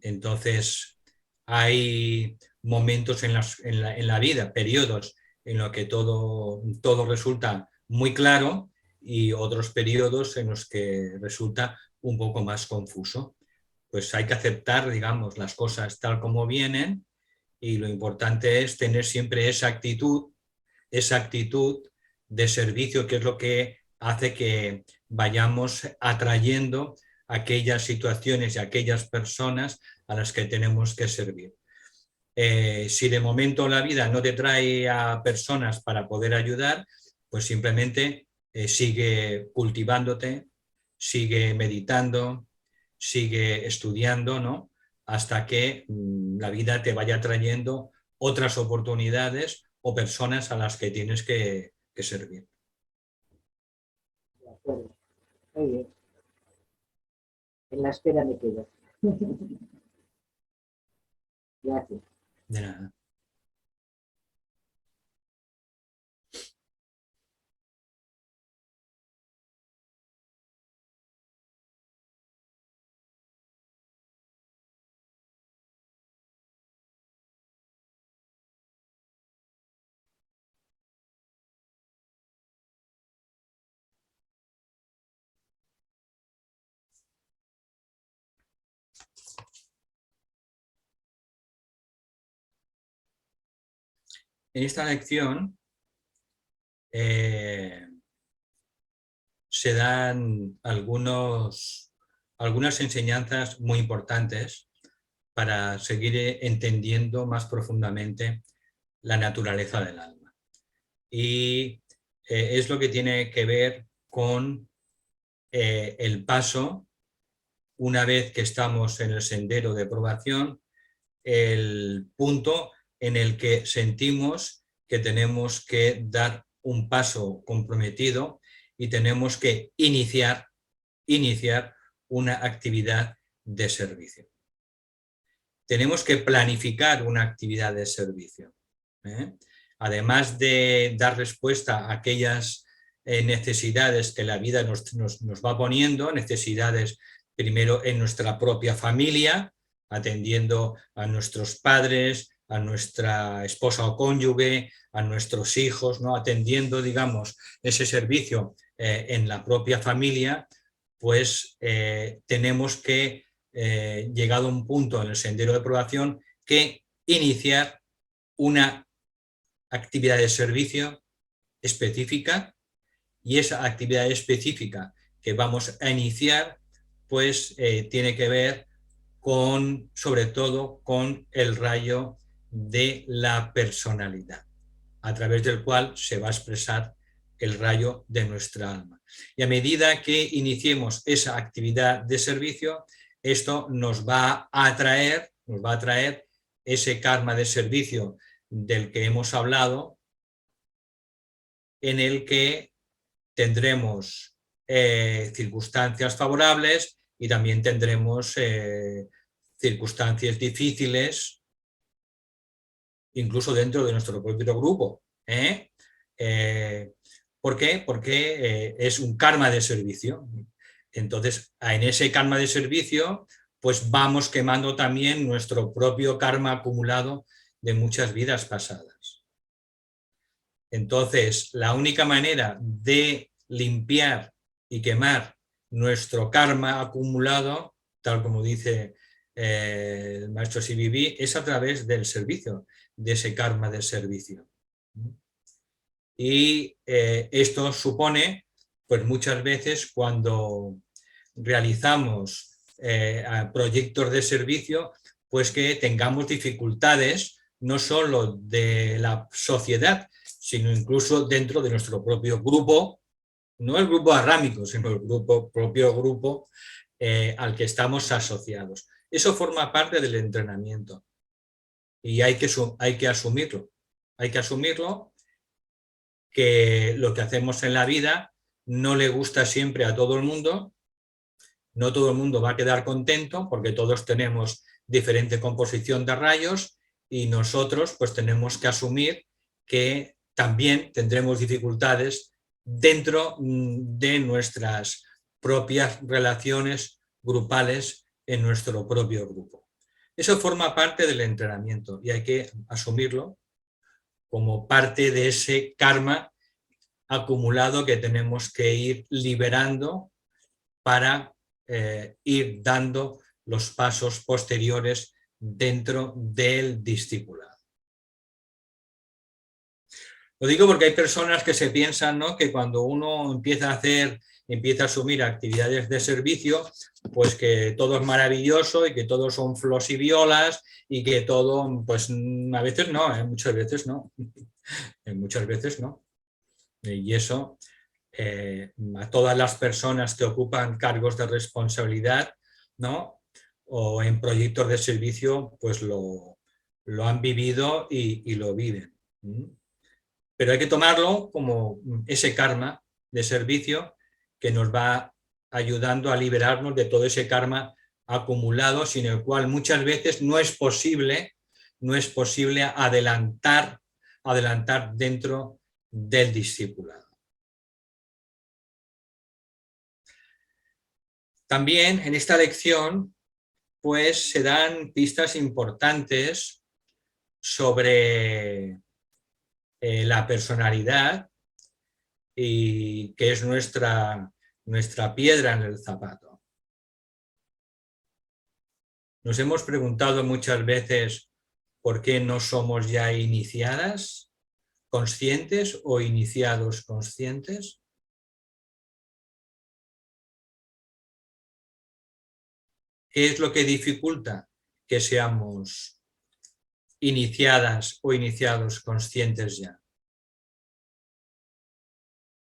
Entonces, hay momentos en la vida, periodos en los que todo resulta muy claro y otros periodos en los que resulta un poco más confuso. Pues hay que aceptar, digamos, las cosas tal como vienen y lo importante es tener siempre esa actitud de servicio, que es lo que hace que vayamos atrayendo aquellas situaciones y aquellas personas a las que tenemos que servir. Si de momento la vida no te trae a personas para poder ayudar, pues simplemente sigue cultivándote, sigue meditando, sigue estudiando, ¿no? Hasta que la vida te vaya trayendo otras oportunidades o personas a las que tienes que servir. De acuerdo. Muy bien. En la espera me quedo. Gracias. De nada. En esta lección se dan algunas enseñanzas muy importantes para seguir entendiendo más profundamente la naturaleza del alma. Y es lo que tiene que ver con el paso, una vez que estamos en el sendero de probación, el punto en el que sentimos que tenemos que dar un paso comprometido y tenemos que iniciar una actividad de servicio. Tenemos que planificar una actividad de servicio. Además de dar respuesta a aquellas necesidades que la vida nos va poniendo, necesidades primero en nuestra propia familia, atendiendo a nuestros padres, a nuestra esposa o cónyuge, a nuestros hijos, ¿no? Atendiendo, digamos, ese servicio en la propia familia, pues tenemos que, llegado a un punto en el sendero de probación, que iniciar una actividad de servicio específica, y esa actividad específica que vamos a iniciar pues tiene que ver con, sobre todo, con el rayo de la personalidad, a través del cual se va a expresar el rayo de nuestra alma. Y a medida que iniciemos esa actividad de servicio, esto nos va a atraer ese karma de servicio del que hemos hablado, en el que tendremos circunstancias favorables y también tendremos circunstancias difíciles, incluso dentro de nuestro propio grupo. ¿Por qué? Porque es un karma de servicio. Entonces, en ese karma de servicio, pues vamos quemando también nuestro propio karma acumulado de muchas vidas pasadas. Entonces, la única manera de limpiar y quemar nuestro karma acumulado, tal como dice el maestro Sibibi, es a través del servicio, de ese karma del servicio. Y esto supone, pues muchas veces cuando realizamos proyectos de servicio, pues que tengamos dificultades no solo de la sociedad, sino incluso dentro de nuestro propio grupo, no el grupo arrámico, sino el propio grupo al que estamos asociados. Eso forma parte del entrenamiento y hay que asumirlo. Hay que asumirlo, que lo que hacemos en la vida no le gusta siempre a todo el mundo, no todo el mundo va a quedar contento porque todos tenemos diferente composición de rayos y nosotros pues tenemos que asumir que también tendremos dificultades dentro de nuestras propias relaciones grupales en nuestro propio grupo. Eso forma parte del entrenamiento y hay que asumirlo como parte de ese karma acumulado que tenemos que ir liberando para ir dando los pasos posteriores dentro del discipulado. Lo digo porque hay personas que se piensan, ¿no?, que cuando uno empieza a asumir actividades de servicio, pues que todo es maravilloso y que todo son flos y violas y que todo, pues a veces no, muchas veces no. Muchas veces no. Y eso a todas las personas que ocupan cargos de responsabilidad, ¿no?, o en proyectos de servicio, pues lo han vivido y lo viven. Pero hay que tomarlo como ese karma de servicio que nos va ayudando a liberarnos de todo ese karma acumulado, sin el cual muchas veces no es posible adelantar dentro del discipulado. También en esta lección pues se dan pistas importantes sobre la personalidad y que es nuestra piedra en el zapato. Nos hemos preguntado muchas veces por qué no somos ya iniciadas conscientes o iniciados conscientes. ¿Qué es lo que dificulta que seamos iniciadas o iniciados conscientes ya?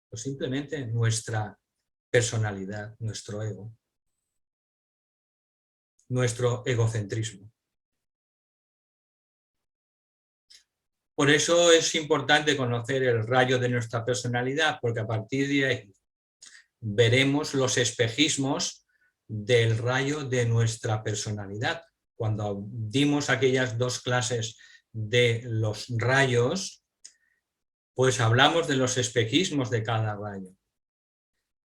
Pues simplemente nuestra personalidad, nuestro ego, nuestro egocentrismo. Por eso es importante conocer el rayo de nuestra personalidad, porque a partir de ahí veremos los espejismos del rayo de nuestra personalidad. Cuando dimos aquellas 2 clases de los rayos, pues hablamos de los espejismos de cada rayo.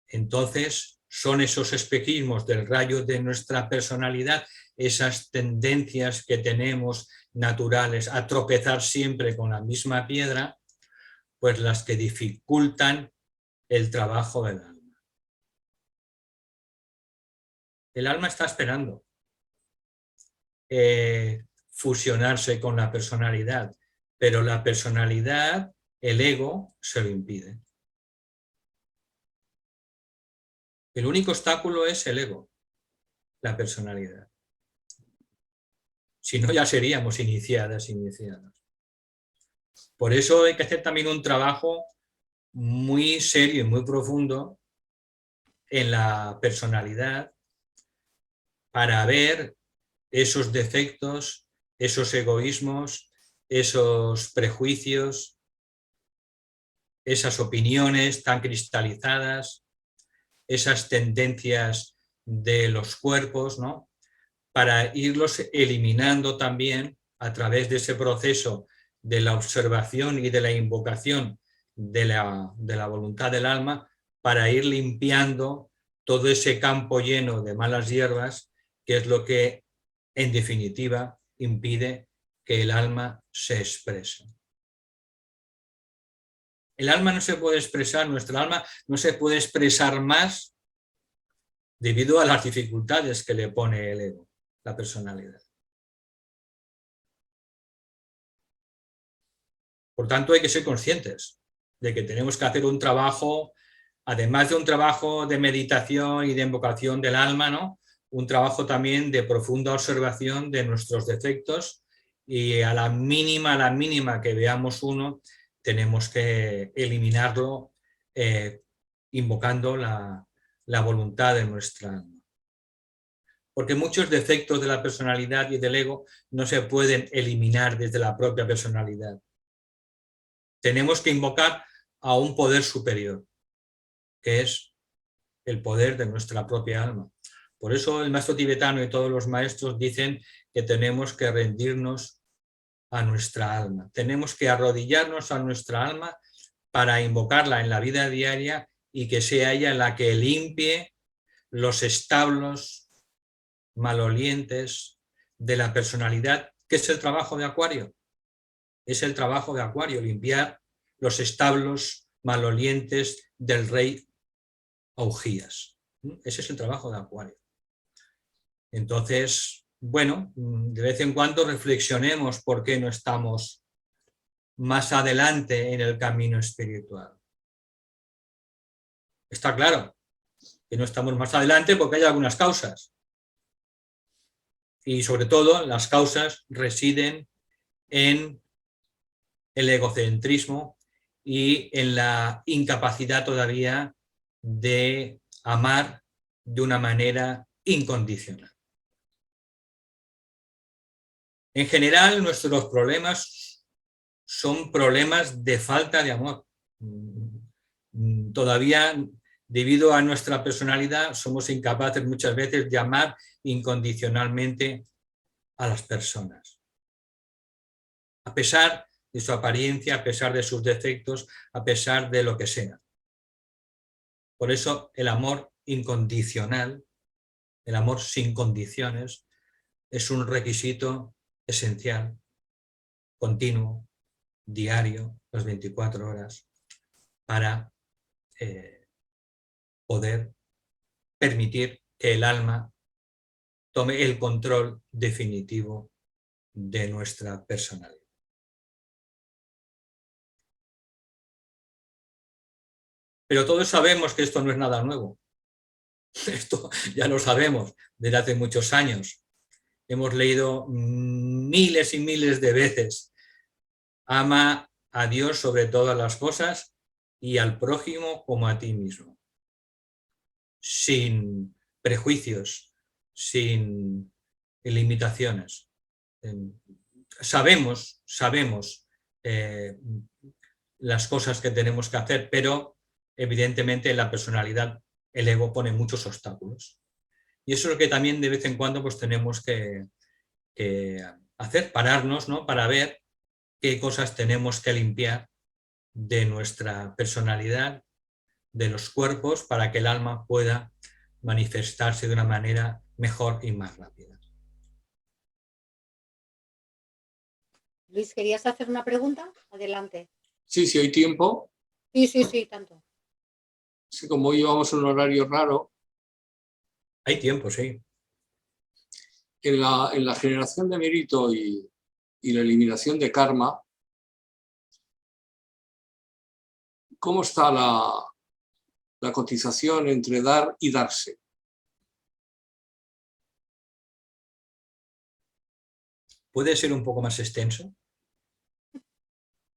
Entonces, son esos espejismos del rayo de nuestra personalidad, esas tendencias que tenemos naturales a tropezar siempre con la misma piedra, pues las que dificultan el trabajo del alma. El alma está esperando fusionarse con la personalidad, pero la personalidad, el ego, se lo impide. El único obstáculo es el ego, la personalidad. Si no, ya seríamos iniciados. Por eso hay que hacer también un trabajo muy serio y muy profundo en la personalidad para ver esos defectos, esos egoísmos, esos prejuicios, esas opiniones tan cristalizadas, esas tendencias de los cuerpos, ¿no?, para irlos eliminando también a través de ese proceso de la observación y de la invocación de la voluntad del alma, para ir limpiando todo ese campo lleno de malas hierbas, que es lo que, en definitiva, impide que el alma se exprese. El alma no se puede expresar, nuestra alma no se puede expresar más debido a las dificultades que le pone el ego, la personalidad. Por tanto, hay que ser conscientes de que tenemos que hacer un trabajo, además de un trabajo de meditación y de invocación del alma, ¿no? Un trabajo también de profunda observación de nuestros defectos, y a la mínima que veamos uno, tenemos que eliminarlo invocando la voluntad de nuestra alma. Porque muchos defectos de la personalidad y del ego no se pueden eliminar desde la propia personalidad. Tenemos que invocar a un poder superior, que es el poder de nuestra propia alma. Por eso el maestro tibetano y todos los maestros dicen que tenemos que rendirnos a nuestra alma. Tenemos que arrodillarnos a nuestra alma para invocarla en la vida diaria y que sea ella la que limpie los establos malolientes de la personalidad, que es el trabajo de Acuario. Es el trabajo de Acuario, limpiar los establos malolientes del rey Augías. Ese es el trabajo de Acuario. Entonces, bueno, de vez en cuando reflexionemos por qué no estamos más adelante en el camino espiritual. Está claro que no estamos más adelante porque hay algunas causas. Y sobre todo las causas residen en el egocentrismo y en la incapacidad todavía de amar de una manera incondicional. En general, nuestros problemas son problemas de falta de amor. Todavía, debido a nuestra personalidad, somos incapaces muchas veces de amar incondicionalmente a las personas. A pesar de su apariencia, a pesar de sus defectos, a pesar de lo que sea. Por eso el amor incondicional, el amor sin condiciones, es un requisito esencial, continuo, diario, las 24 horas, para poder permitir que el alma tome el control definitivo de nuestra personalidad. Pero todos sabemos que esto no es nada nuevo. Esto ya lo sabemos desde hace muchos años. Hemos leído miles y miles de veces: ama a Dios sobre todas las cosas y al prójimo como a ti mismo. Sin prejuicios, sin limitaciones. Sabemos las cosas que tenemos que hacer, pero evidentemente en la personalidad el ego pone muchos obstáculos. Y eso es lo que también de vez en cuando pues tenemos que hacer, pararnos, ¿no? Para ver qué cosas tenemos que limpiar de nuestra personalidad, de los cuerpos, para que el alma pueda manifestarse de una manera mejor y más rápida. Luis, ¿querías hacer una pregunta? Adelante. Sí, si hay tiempo. Sí, tanto. Sí, como hoy llevamos un horario raro. Hay tiempo, sí. En la generación de mérito y la eliminación de karma, ¿cómo está la cotización entre dar y darse? ¿Puede ser un poco más extenso?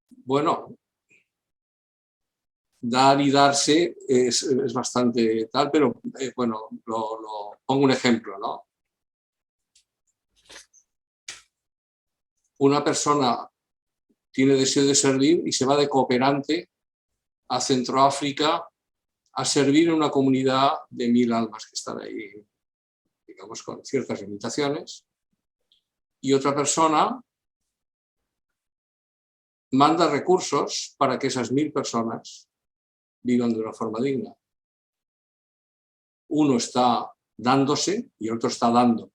Bueno, dar y darse es bastante tal, pero bueno, lo pongo un ejemplo, ¿no? Una persona tiene deseo de servir y se va de cooperante a Centroáfrica a servir en una comunidad de 1000 almas que están ahí, digamos, con ciertas limitaciones. Y otra persona manda recursos para que esas 1000 personas vivan de una forma digna. Uno está dándose y el otro está dando.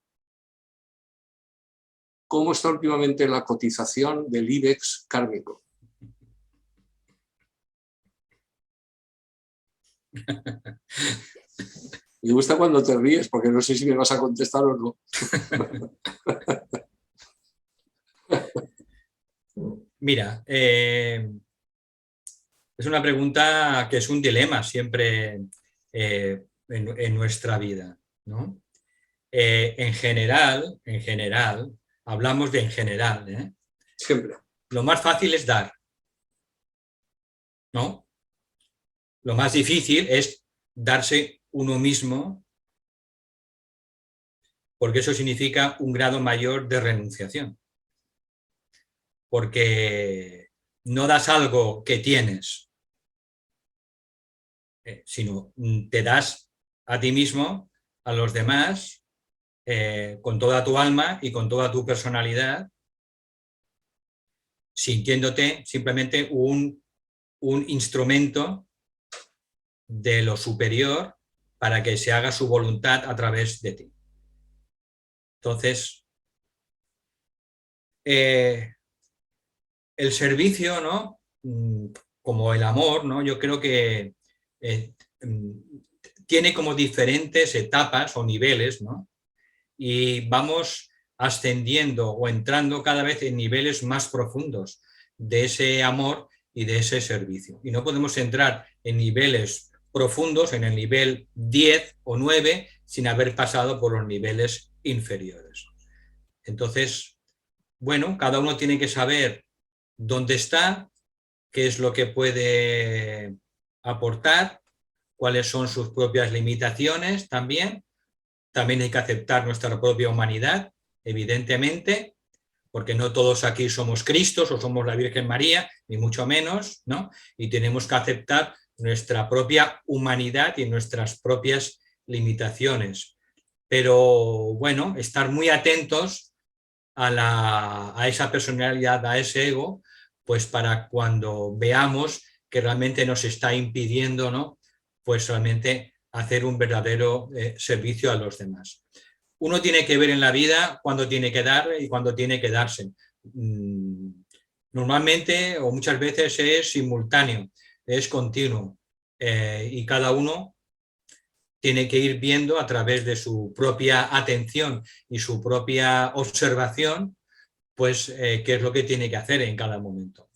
¿Cómo está últimamente la cotización del IBEX kármico? Me gusta cuando te ríes, porque no sé si me vas a contestar o no. Mira, Es una pregunta que es un dilema siempre en nuestra vida, ¿no? En general, hablamos de en general, ¿eh? Siempre. Lo más fácil es dar, ¿no? Lo más difícil es darse uno mismo, porque eso significa un grado mayor de renunciación. Porque no das algo que tienes, sino te das a ti mismo, a los demás, con toda tu alma y con toda tu personalidad, sintiéndote simplemente un instrumento de lo superior para que se haga su voluntad a través de ti. Entonces, el servicio, ¿no? Como el amor, ¿no? Yo creo que tiene como diferentes etapas o niveles, ¿no? Y vamos ascendiendo o entrando cada vez en niveles más profundos de ese amor y de ese servicio. Y no podemos entrar en niveles profundos, en el nivel 10 o 9, sin haber pasado por los niveles inferiores. Entonces, bueno, cada uno tiene que saber dónde está, qué es lo que puede aportar, cuáles son sus propias limitaciones también. También hay que aceptar nuestra propia humanidad, evidentemente, porque no todos aquí somos Cristos o somos la Virgen María, ni mucho menos, ¿no? Y tenemos que aceptar nuestra propia humanidad y nuestras propias limitaciones. Pero bueno, estar muy atentos a esa personalidad, a ese ego, pues para cuando veamos que realmente nos está impidiendo, ¿no? Pues realmente hacer un verdadero servicio a los demás. Uno tiene que ver en la vida cuándo tiene que dar y cuándo tiene que darse. Normalmente o muchas veces es simultáneo, es continuo, y cada uno tiene que ir viendo a través de su propia atención y su propia observación, pues qué es lo que tiene que hacer en cada momento.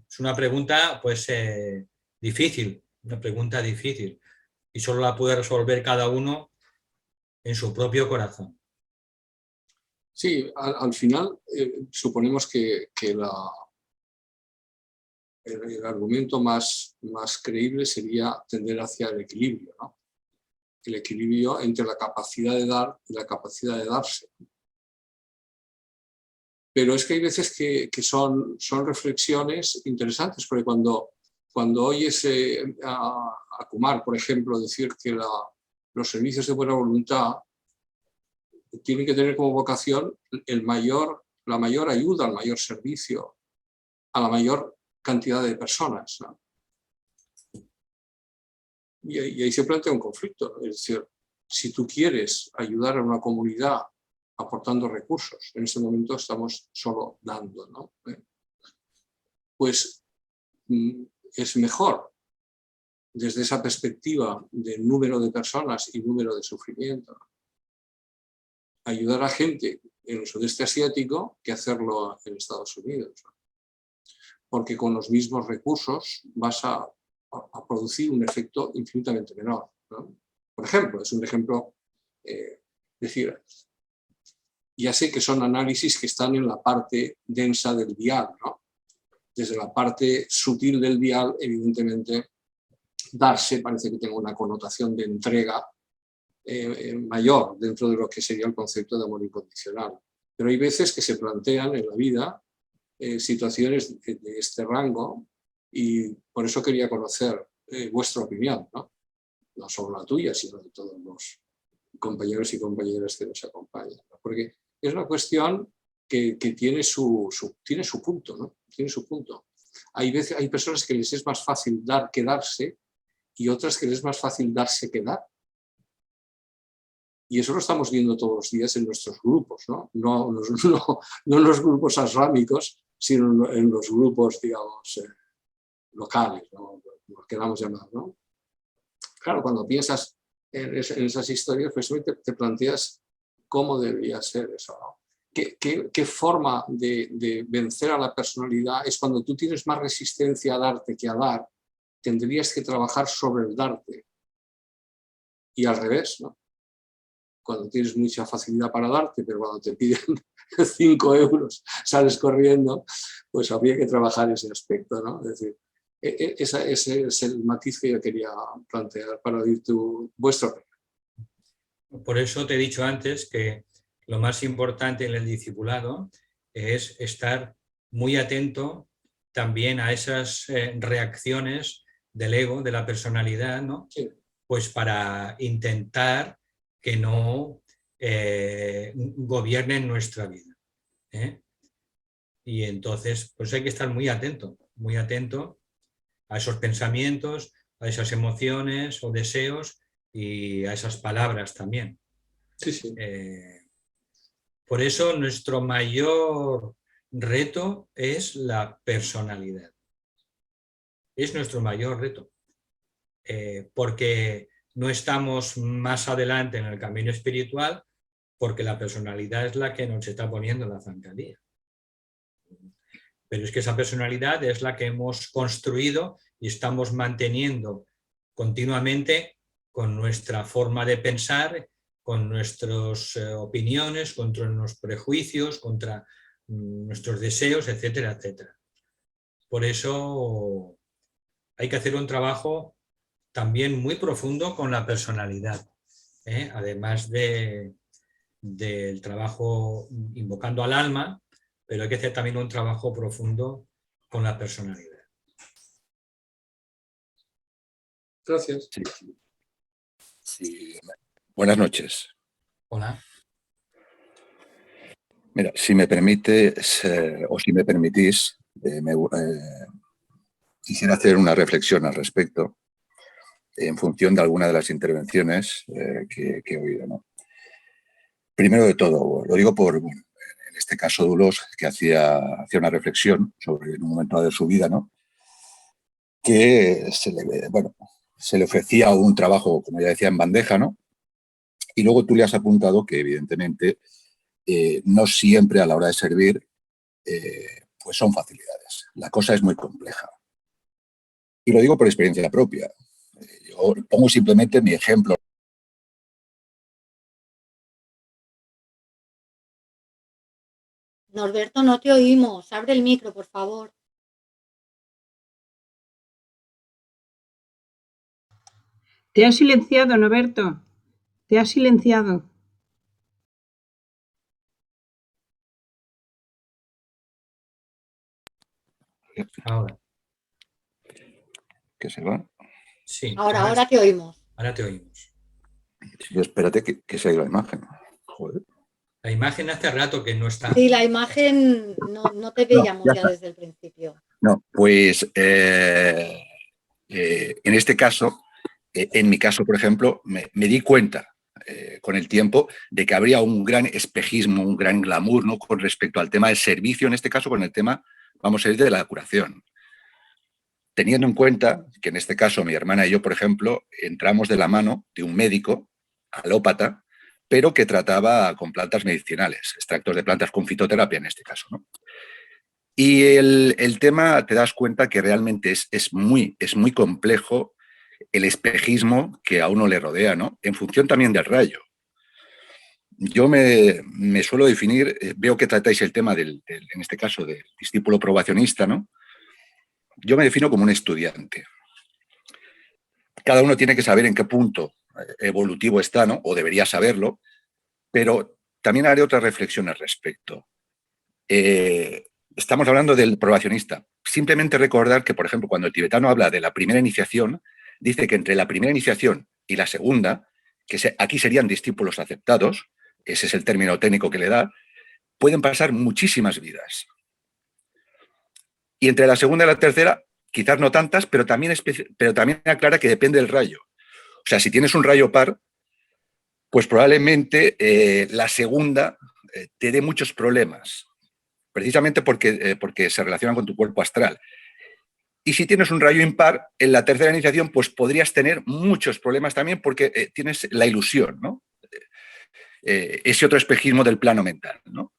Es una pregunta pues difícil, una pregunta difícil, y solo la puede resolver cada uno en su propio corazón. Sí, al final suponemos que el argumento más creíble sería tender hacia el equilibrio, ¿no? El equilibrio entre la capacidad de dar y la capacidad de darse. Pero es que hay veces que son reflexiones interesantes, porque cuando oyes a Kumar, por ejemplo, decir que los servicios de buena voluntad tienen que tener como vocación la mayor ayuda, el mayor servicio a la mayor cantidad de personas, ¿no? Y ahí se plantea un conflicto. Es decir, si tú quieres ayudar a una comunidad aportando recursos, en este momento estamos solo dando, ¿no? Pues es mejor, desde esa perspectiva de número de personas y número de sufrimiento, ayudar a gente en el sudeste asiático que hacerlo en Estados Unidos, ¿no? Porque con los mismos recursos vas a producir un efecto infinitamente menor, ¿no? Por ejemplo, es un ejemplo, decir, ya sé que son análisis que están en la parte densa del dial, ¿no? Desde la parte sutil del dial, evidentemente, darse parece que tenga una connotación de entrega mayor dentro de lo que sería el concepto de amor incondicional. Pero hay veces que se plantean en la vida situaciones de este rango, y por eso quería conocer vuestra opinión, ¿no? No solo la tuya, sino de todos los compañeros y compañeras que nos acompañan, ¿no? Porque es una cuestión que tiene su punto, ¿no? Tiene su punto. Hay personas que les es más fácil dar que darse, y otras que les es más fácil darse que dar. Y eso lo estamos viendo todos los días en nuestros grupos, ¿no? No en los grupos asrámicos, sino en los grupos, digamos, locales, ¿no? Lo queramos llamar, ¿no? Claro, cuando piensas en esas historias, pues te planteas cómo debería ser eso, ¿no? qué forma de vencer a la personalidad es cuando tú tienes más resistencia a darte que a dar, tendrías que trabajar sobre el darte. Y al revés, ¿no? Cuando tienes mucha facilidad para darte, pero cuando te piden 5 euros sales corriendo, pues habría que trabajar ese aspecto, ¿no? Es decir, ese es el matiz que yo quería plantear para oír vuestro. Por eso te he dicho antes que lo más importante en el discipulado es estar muy atento también a esas reacciones del ego, de la personalidad, ¿no? Sí. Pues para intentar que no gobiernen nuestra vida. Y entonces, pues hay que estar muy atento a esos pensamientos, a esas emociones o deseos y a esas palabras también. Sí, sí. Por eso nuestro mayor reto es la personalidad. Es nuestro mayor reto. Porque no estamos más adelante en el camino espiritual, porque la personalidad es la que nos está poniendo la zancadilla. Pero es que esa personalidad es la que hemos construido y estamos manteniendo continuamente con nuestra forma de pensar, con nuestras opiniones, contra nuestros prejuicios, contra nuestros deseos, etcétera, etcétera. Por eso hay que hacer un trabajo también muy profundo con la personalidad, además del trabajo invocando al alma, pero hay que hacer también un trabajo profundo con la personalidad. Gracias. Sí. Sí. Buenas noches. Hola. Mira, si me permites, o si me permitís, quisiera hacer una reflexión al respecto en función de alguna de las intervenciones que he oído, ¿no? Primero de todo, lo digo por, en este caso, Dulos, que hacía una reflexión sobre un momento de su vida, ¿no? Que se le ofrecía un trabajo, como ya decía, en bandeja, ¿no? Y luego tú le has apuntado que, evidentemente, no siempre a la hora de servir pues son facilidades. La cosa es muy compleja. Y lo digo por experiencia propia. Yo pongo simplemente mi ejemplo. Norberto, no te oímos. Abre el micro, por favor. Te has silenciado, Norberto. Te has silenciado. Ahora. ¿Que se va? Sí. Ahora te oímos. Ahora te oímos. Sí, espérate que se ha ido la imagen. Joder. La imagen hace rato que no está. Sí, la imagen no te veíamos ya desde el principio. No, pues en este caso, en mi caso, por ejemplo, me di cuenta con el tiempo de que habría un gran espejismo, un gran glamour, ¿no? Con respecto al tema del servicio, en este caso con el tema, vamos a ir de la curación. Teniendo en cuenta que en este caso mi hermana y yo, por ejemplo, entramos de la mano de un médico alópata, pero que trataba con plantas medicinales, extractos de plantas con fitoterapia en este caso, ¿no? Y el tema, te das cuenta que realmente es muy complejo el espejismo que a uno le rodea, ¿no? En función también del rayo. Yo me suelo definir, veo que tratáis el tema en este caso, del discípulo probacionista, ¿no? Yo me defino como un estudiante. Cada uno tiene que saber en qué punto evolutivo está, ¿no? O debería saberlo, pero también haré otra reflexión al respecto. Estamos hablando del probacionista. Simplemente recordar que, por ejemplo, cuando el tibetano habla de la primera iniciación, dice que entre la primera iniciación y la segunda, que aquí serían discípulos aceptados, ese es el término técnico que le da, pueden pasar muchísimas vidas. Y entre la segunda y la tercera, quizás no tantas, pero también aclara que depende del rayo. O sea, si tienes un rayo par, pues probablemente la segunda te dé muchos problemas, precisamente porque se relacionan con tu cuerpo astral. Y si tienes un rayo impar, en la tercera iniciación, pues podrías tener muchos problemas también porque tienes la ilusión, ¿no? Ese otro espejismo del plano mental, ¿no?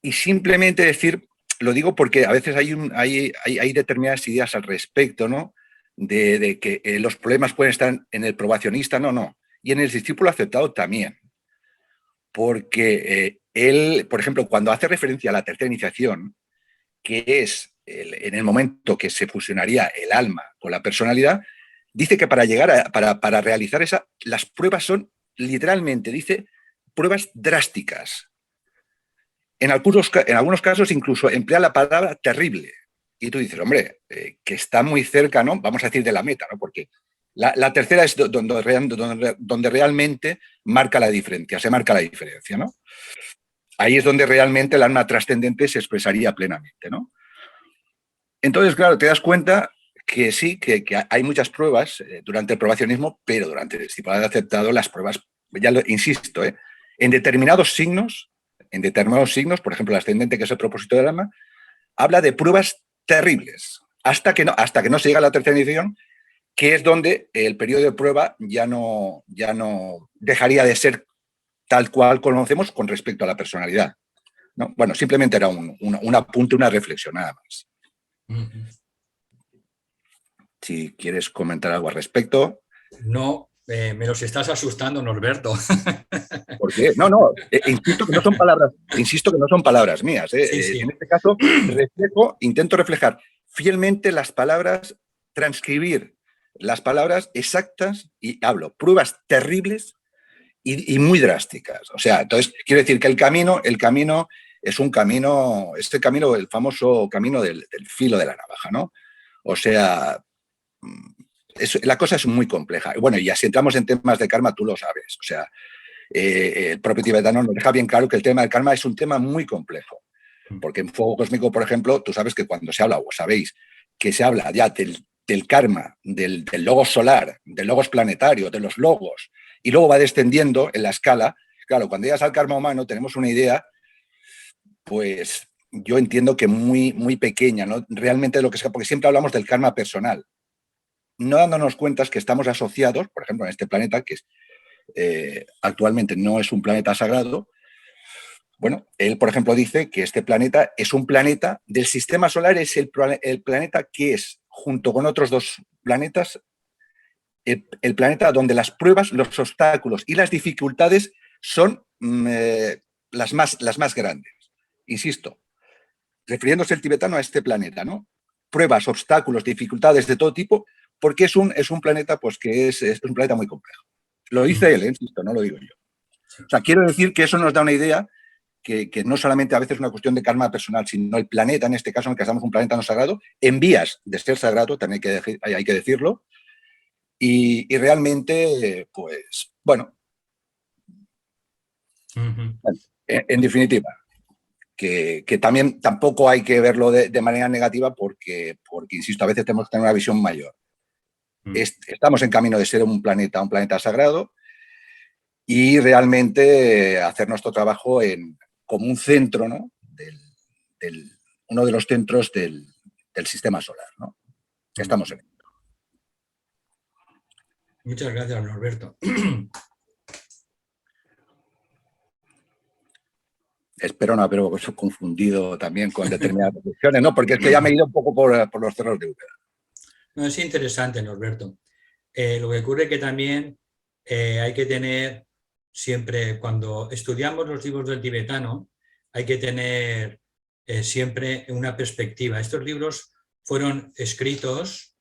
Y simplemente decir, lo digo porque a veces hay determinadas ideas al respecto, ¿no? De que los problemas pueden estar en el probacionista, no. Y en el discípulo aceptado también. Porque él, por ejemplo, cuando hace referencia a la tercera iniciación, que es en el momento que se fusionaría el alma con la personalidad, dice que para realizar esa, las pruebas son, literalmente, dice, pruebas drásticas. En algunos casos incluso emplea la palabra terrible. Y tú dices, hombre, que está muy cerca, ¿no? Vamos a decir de la meta, ¿no? Porque la tercera es donde realmente marca la diferencia, se marca la diferencia, ¿no? Ahí es donde realmente el alma trascendente se expresaría plenamente, ¿no? Entonces, claro, te das cuenta que sí, que hay muchas pruebas durante el probacionismo, pero durante el discipulado aceptado las pruebas, ya lo insisto, en determinados signos, por ejemplo, el ascendente, que es el propósito del alma, habla de pruebas terribles, hasta que no se llega a la tercera edición, que es donde el periodo de prueba ya no dejaría de ser tal cual conocemos con respecto a la personalidad, ¿no? Bueno, simplemente era un apunte, una reflexión nada más. Si quieres comentar algo al respecto. No, me los estás asustando, Norberto. ¿Por qué? No, insisto que no son palabras mías. Sí. En este caso, intento reflejar fielmente las palabras, transcribir las palabras exactas y hablo pruebas terribles y muy drásticas. O sea, entonces, quiero decir que el camino es un camino, el famoso camino del filo de la navaja, ¿no? O sea, la cosa es muy compleja. Bueno, y si entramos en temas de karma, tú lo sabes. O sea, el propio tibetano nos deja bien claro que el tema del karma es un tema muy complejo. Porque en Fuego Cósmico, por ejemplo, tú sabes que cuando se habla, o sabéis, que se habla ya del karma, del logos solar, del logos planetario, de los logos, y luego va descendiendo en la escala. Claro, cuando llegas al karma humano tenemos una idea, pues yo entiendo que muy, muy pequeña, ¿no? Realmente lo que sea, porque siempre hablamos del karma personal, no dándonos cuenta que estamos asociados, por ejemplo, en este planeta, que actualmente no es un planeta sagrado. Bueno, él, por ejemplo, dice que este planeta es un planeta del sistema solar, es el planeta que es, junto con otros dos planetas, el planeta donde las pruebas, los obstáculos y las dificultades son las más grandes. Insisto, refiriéndose el tibetano a este planeta, ¿no? Pruebas, obstáculos, dificultades de todo tipo, porque es un planeta, pues, que es un planeta muy complejo. Lo dice él, insisto, no lo digo yo. O sea, quiero decir que eso nos da una idea que no solamente a veces es una cuestión de karma personal, sino el planeta, en este caso, en el que estamos un planeta no sagrado, en vías de ser sagrado, también hay que decirlo, y realmente, pues, bueno, en definitiva, que también tampoco hay que verlo de manera negativa porque, insisto, a veces tenemos que tener una visión mayor. Estamos en camino de ser un planeta sagrado y realmente hacer nuestro trabajo como un centro, ¿no? Uno de los centros del sistema solar, ¿no? Estamos en ello. Muchas gracias, Norberto. Espero no haberos confundido también con determinadas cuestiones, ¿no? Porque es que ya me he ido un poco por los cerros de Úbeda. No, es interesante, Norberto. Lo que ocurre es que también hay que tener siempre, cuando estudiamos los libros del tibetano, hay que tener siempre una perspectiva. Estos libros fueron escritos,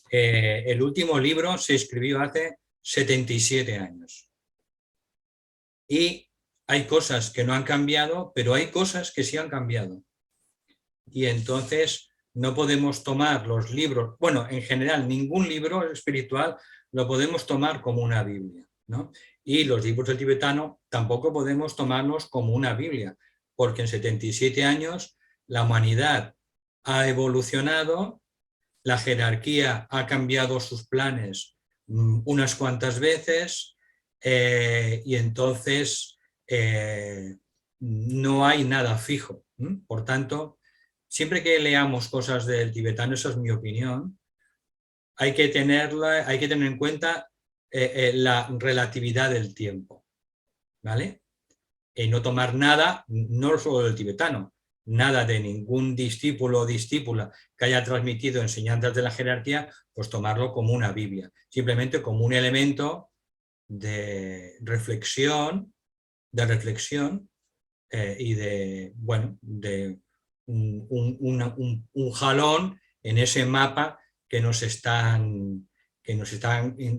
el último libro se escribió hace 77 años. Y hay cosas que no han cambiado, pero hay cosas que sí han cambiado. Y entonces no podemos tomar los libros, bueno, en general ningún libro espiritual lo podemos tomar como una Biblia, ¿no? Y los libros del tibetano tampoco podemos tomarlos como una Biblia, porque en 77 años la humanidad ha evolucionado, la jerarquía ha cambiado sus planes unas cuantas veces y entonces no hay nada fijo. Por tanto, siempre que leamos cosas del tibetano, esa es mi opinión, hay que tener en cuenta la relatividad del tiempo, ¿vale? y no tomar nada, no solo del tibetano, nada de ningún discípulo o discípula que haya transmitido enseñanzas de la jerarquía, pues tomarlo como una Biblia, simplemente como un elemento de reflexión y de, bueno, de un jalón en ese mapa que nos están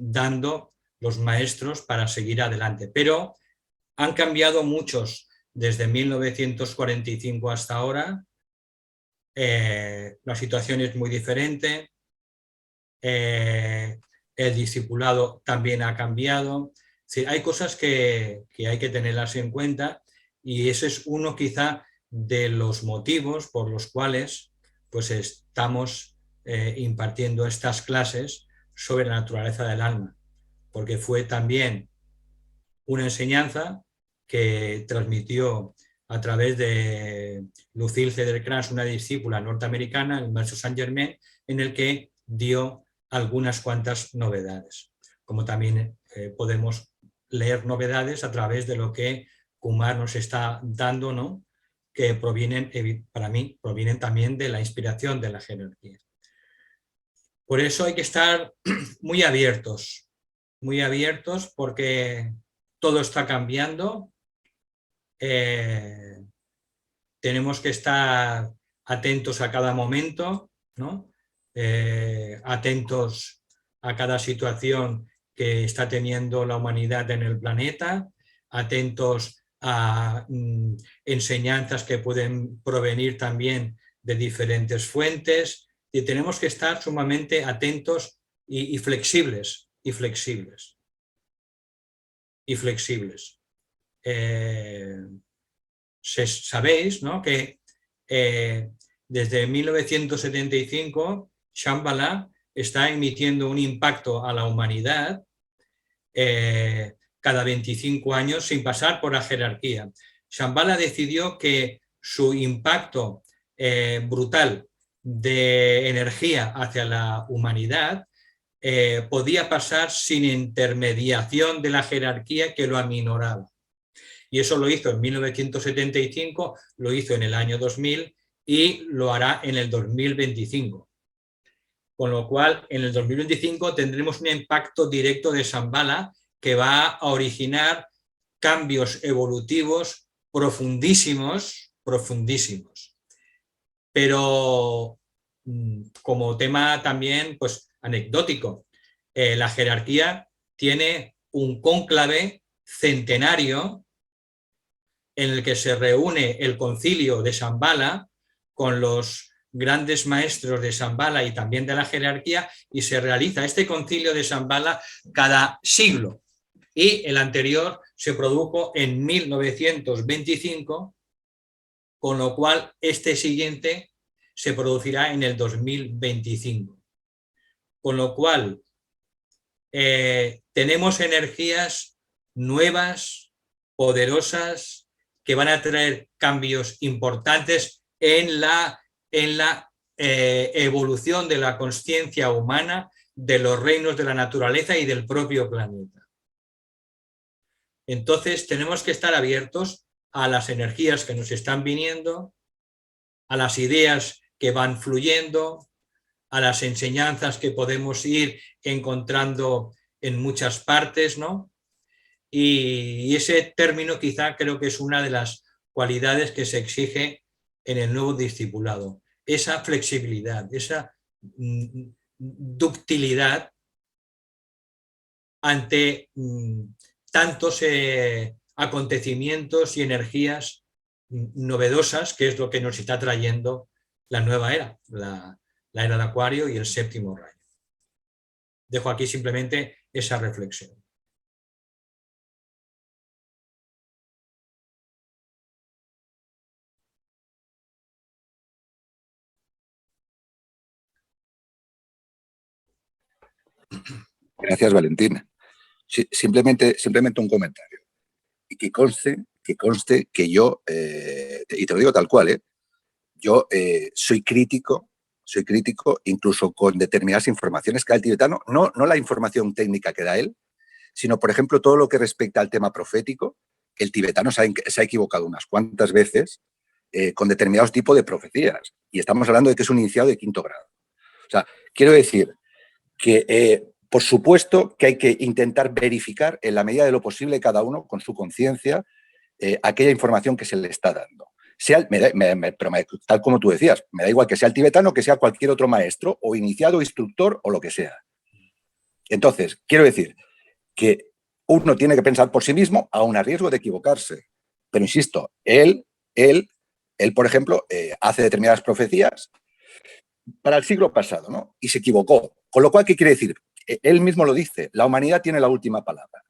dando los maestros para seguir adelante. Pero han cambiado muchos desde 1945 hasta ahora. La situación es muy diferente. El discipulado también ha cambiado. Sí, hay cosas que hay que tenerlas en cuenta y ese es uno quizá de los motivos por los cuales pues estamos impartiendo estas clases sobre la naturaleza del alma, porque fue también una enseñanza que transmitió a través de Lucille Cedar-Kranz, una discípula norteamericana, el maestro Saint Germain, en el que dio algunas cuantas novedades, como también podemos leer novedades a través de lo que Kumar nos está dando, ¿no? Que provienen, para mí, provienen también de la inspiración de la jerarquía. Por eso hay que estar muy abiertos porque todo está cambiando. Tenemos que estar atentos a cada momento, ¿no? Atentos a cada situación que está teniendo la humanidad en el planeta, atentos a enseñanzas que pueden provenir también de diferentes fuentes, y tenemos que estar sumamente atentos y flexibles. Sabéis, ¿no?, que desde 1975 Shambhala está emitiendo un impacto a la humanidad cada 25 años sin pasar por la jerarquía. Shambhala decidió que su impacto brutal de energía hacia la humanidad podía pasar sin intermediación de la jerarquía que lo aminoraba. Y eso lo hizo en 1975, lo hizo en el año 2000 y lo hará en el 2025. Con lo cual, en el 2025 tendremos un impacto directo de Shambhala que va a originar cambios evolutivos profundísimos. Pero como tema también pues, anecdótico, la jerarquía tiene un cónclave centenario en el que se reúne el concilio de Shambhala con los grandes maestros de Shambhala y también de la jerarquía, y se realiza este concilio de Shambhala cada siglo. Y el anterior se produjo en 1925, con lo cual este siguiente se producirá en el 2025. Con lo cual tenemos energías nuevas, poderosas, que van a traer cambios importantes en la evolución de la consciencia humana, de los reinos de la naturaleza y del propio planeta. Entonces tenemos que estar abiertos a las energías que nos están viniendo, a las ideas que van fluyendo, a las enseñanzas que podemos ir encontrando en muchas partes, ¿no? Y ese término quizá creo que es una de las cualidades que se exige en el nuevo discipulado. Esa flexibilidad, esa ductilidad ante tantos acontecimientos y energías novedosas, que es lo que nos está trayendo la nueva era, la era de Acuario y el séptimo rayo. Dejo aquí simplemente esa reflexión. Gracias, Valentín. Sí, simplemente un comentario. Y que conste que yo, y te lo digo tal cual, yo soy crítico incluso con determinadas informaciones que da el tibetano, no la información técnica que da él, sino, por ejemplo, todo lo que respecta al tema profético, el tibetano se ha equivocado unas cuantas veces con determinados tipos de profecías. Y estamos hablando de que es un iniciado de 5º grado. O sea, quiero decir que, por supuesto, que hay que intentar verificar en la medida de lo posible cada uno con su conciencia aquella información que se le está dando. Pero tal como tú decías, me da igual que sea el tibetano, que sea cualquier otro maestro o iniciado, instructor o lo que sea. Entonces, quiero decir que uno tiene que pensar por sí mismo, aun a riesgo de equivocarse. Pero insisto, él por ejemplo, hace determinadas profecías para el siglo pasado, ¿no? Y se equivocó. Con lo cual, ¿qué quiere decir? Él mismo lo dice, la humanidad tiene la última palabra.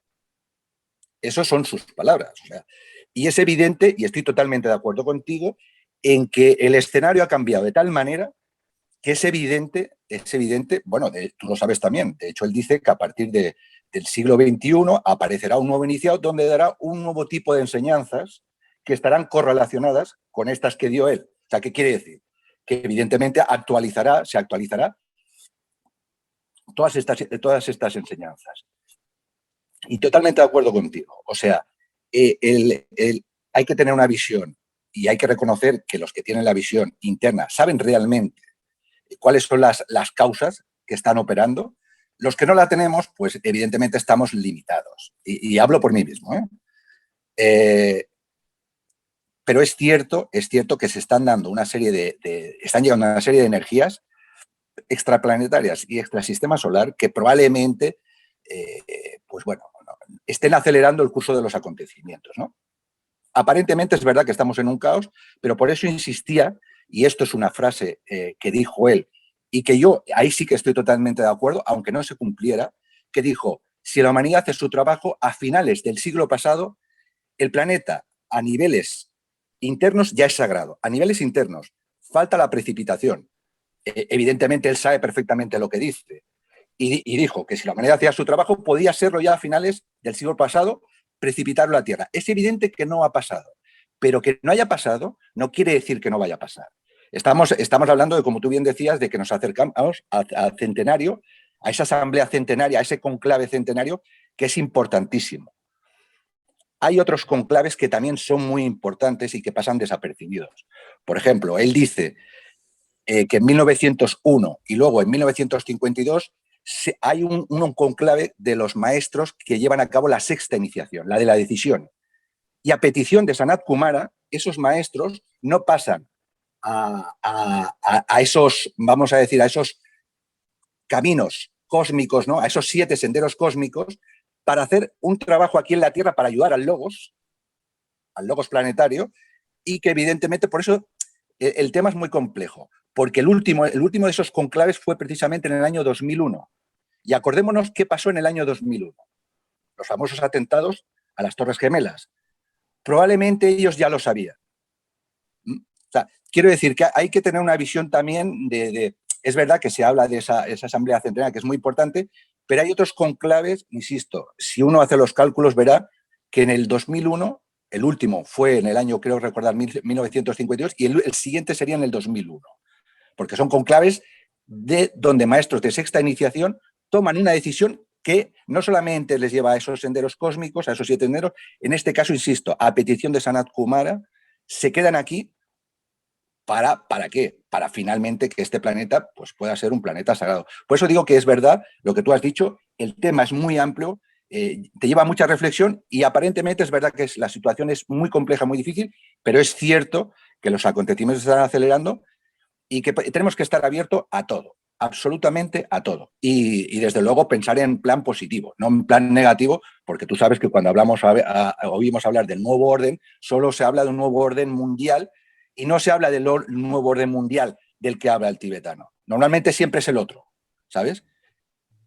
Esas son sus palabras. O sea, y es evidente, y estoy totalmente de acuerdo contigo, en que el escenario ha cambiado de tal manera que es evidente, bueno, tú lo sabes también, de hecho él dice que a partir del siglo XXI aparecerá un nuevo iniciado donde dará un nuevo tipo de enseñanzas que estarán correlacionadas con estas que dio él. O sea, ¿qué quiere decir? Que evidentemente se actualizará todas estas enseñanzas. Y totalmente de acuerdo contigo. O sea, hay que tener una visión y hay que reconocer que los que tienen la visión interna saben realmente cuáles son las causas que están operando. Los que no la tenemos, pues evidentemente estamos limitados. Y hablo por mí mismo, pero es cierto que se están dando están llegando una serie de energías extraplanetarias y extrasistema solar que probablemente, pues bueno, estén acelerando el curso de los acontecimientos, ¿no? Aparentemente es verdad que estamos en un caos, pero por eso insistía, y esto es una frase que dijo él, y que yo ahí sí que estoy totalmente de acuerdo, aunque no se cumpliera, que dijo, si la humanidad hace su trabajo, a finales del siglo pasado, el planeta a niveles internos ya es sagrado. A niveles internos falta la precipitación. Evidentemente él sabe perfectamente lo que dice. Y dijo que si la humanidad hacía su trabajo, podía serlo ya a finales del siglo pasado, precipitarlo a la Tierra. Es evidente que no ha pasado, pero que no haya pasado no quiere decir que no vaya a pasar. Estamos hablando de, como tú bien decías, de que nos acercamos al centenario, a esa asamblea centenaria, a ese conclave centenario, que es importantísimo. Hay otros conclaves que también son muy importantes y que pasan desapercibidos. Por ejemplo, él dice que en 1901 y luego en 1952 hay un conclave de los maestros que llevan a cabo la 6ª iniciación, la de la decisión. Y a petición de Sanat Kumara, esos maestros no pasan a esos, vamos a decir, a esos caminos cósmicos, ¿no? A esos 7 senderos cósmicos, para hacer un trabajo aquí en la Tierra para ayudar al logos planetario, y que evidentemente por eso el tema es muy complejo, porque el último de esos conclaves fue precisamente en el año 2001. Y acordémonos qué pasó en el año 2001. Los famosos atentados a las Torres Gemelas. Probablemente ellos ya lo sabían. O sea, quiero decir que hay que tener una visión también es verdad que se habla de esa asamblea centenaria, que es muy importante, pero hay otros conclaves, insisto, si uno hace los cálculos verá que en el 2001, el último fue en el año, creo recordar, 1952, y el siguiente sería en el 2001. Porque son conclaves donde maestros de 6ª iniciación toman una decisión que no solamente les lleva a esos senderos cósmicos, a esos 7 senderos, en este caso, insisto, a petición de Sanat Kumara, se quedan aquí ¿para qué? Para finalmente que este planeta pues, pueda ser un planeta sagrado. Por eso digo que es verdad lo que tú has dicho, el tema es muy amplio, te lleva a mucha reflexión y aparentemente es verdad que la situación es muy compleja, muy difícil, pero es cierto que los acontecimientos se están acelerando y que tenemos que estar abiertos a todo, absolutamente a todo. Y desde luego pensar en plan positivo, no en plan negativo, porque tú sabes que cuando oímos hablar del nuevo orden, solo se habla de un nuevo orden mundial y no se habla del nuevo orden mundial del que habla el tibetano. Normalmente siempre es el otro, ¿sabes?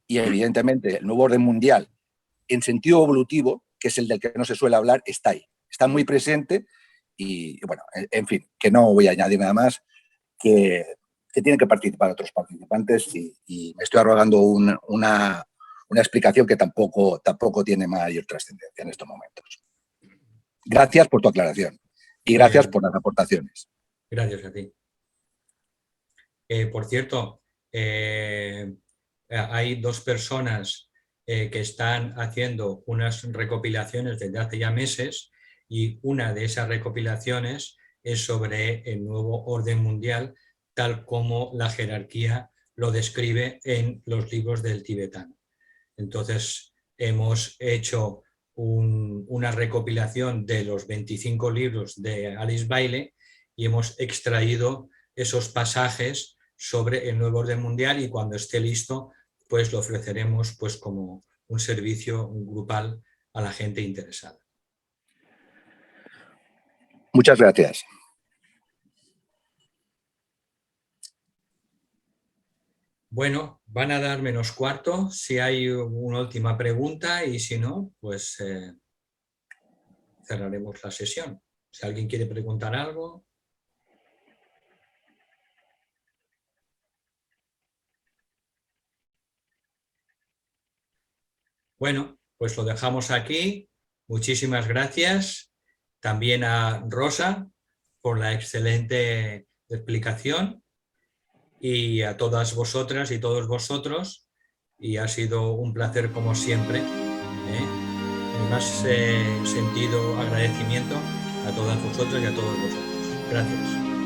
Y evidentemente el nuevo orden mundial, en sentido evolutivo, que es el del que no se suele hablar, está ahí, está muy presente y bueno, en fin, que no voy a añadir nada más, que tienen que participar otros participantes y me estoy arrogando una explicación que tampoco tiene mayor trascendencia en estos momentos. Gracias por tu aclaración y gracias por las aportaciones. Gracias a ti. Por cierto, hay 2 personas que están haciendo unas recopilaciones desde hace ya meses y una de esas recopilaciones es sobre el nuevo orden mundial, tal como la jerarquía lo describe en los libros del tibetano. Entonces, hemos hecho una recopilación de los 25 libros de Alice Bailey y hemos extraído esos pasajes sobre el nuevo orden mundial, y cuando esté listo, pues lo ofreceremos pues como un servicio grupal a la gente interesada. Muchas gracias. Bueno, van a dar menos cuarto si hay una última pregunta, y si no, pues cerraremos la sesión. Si alguien quiere preguntar algo. Bueno, pues lo dejamos aquí. Muchísimas gracias. También a Rosa por la excelente explicación, y a todas vosotras y todos vosotros. Y ha sido un placer como siempre. Mi más sentido agradecimiento a todas vosotras y a todos vosotros. Gracias.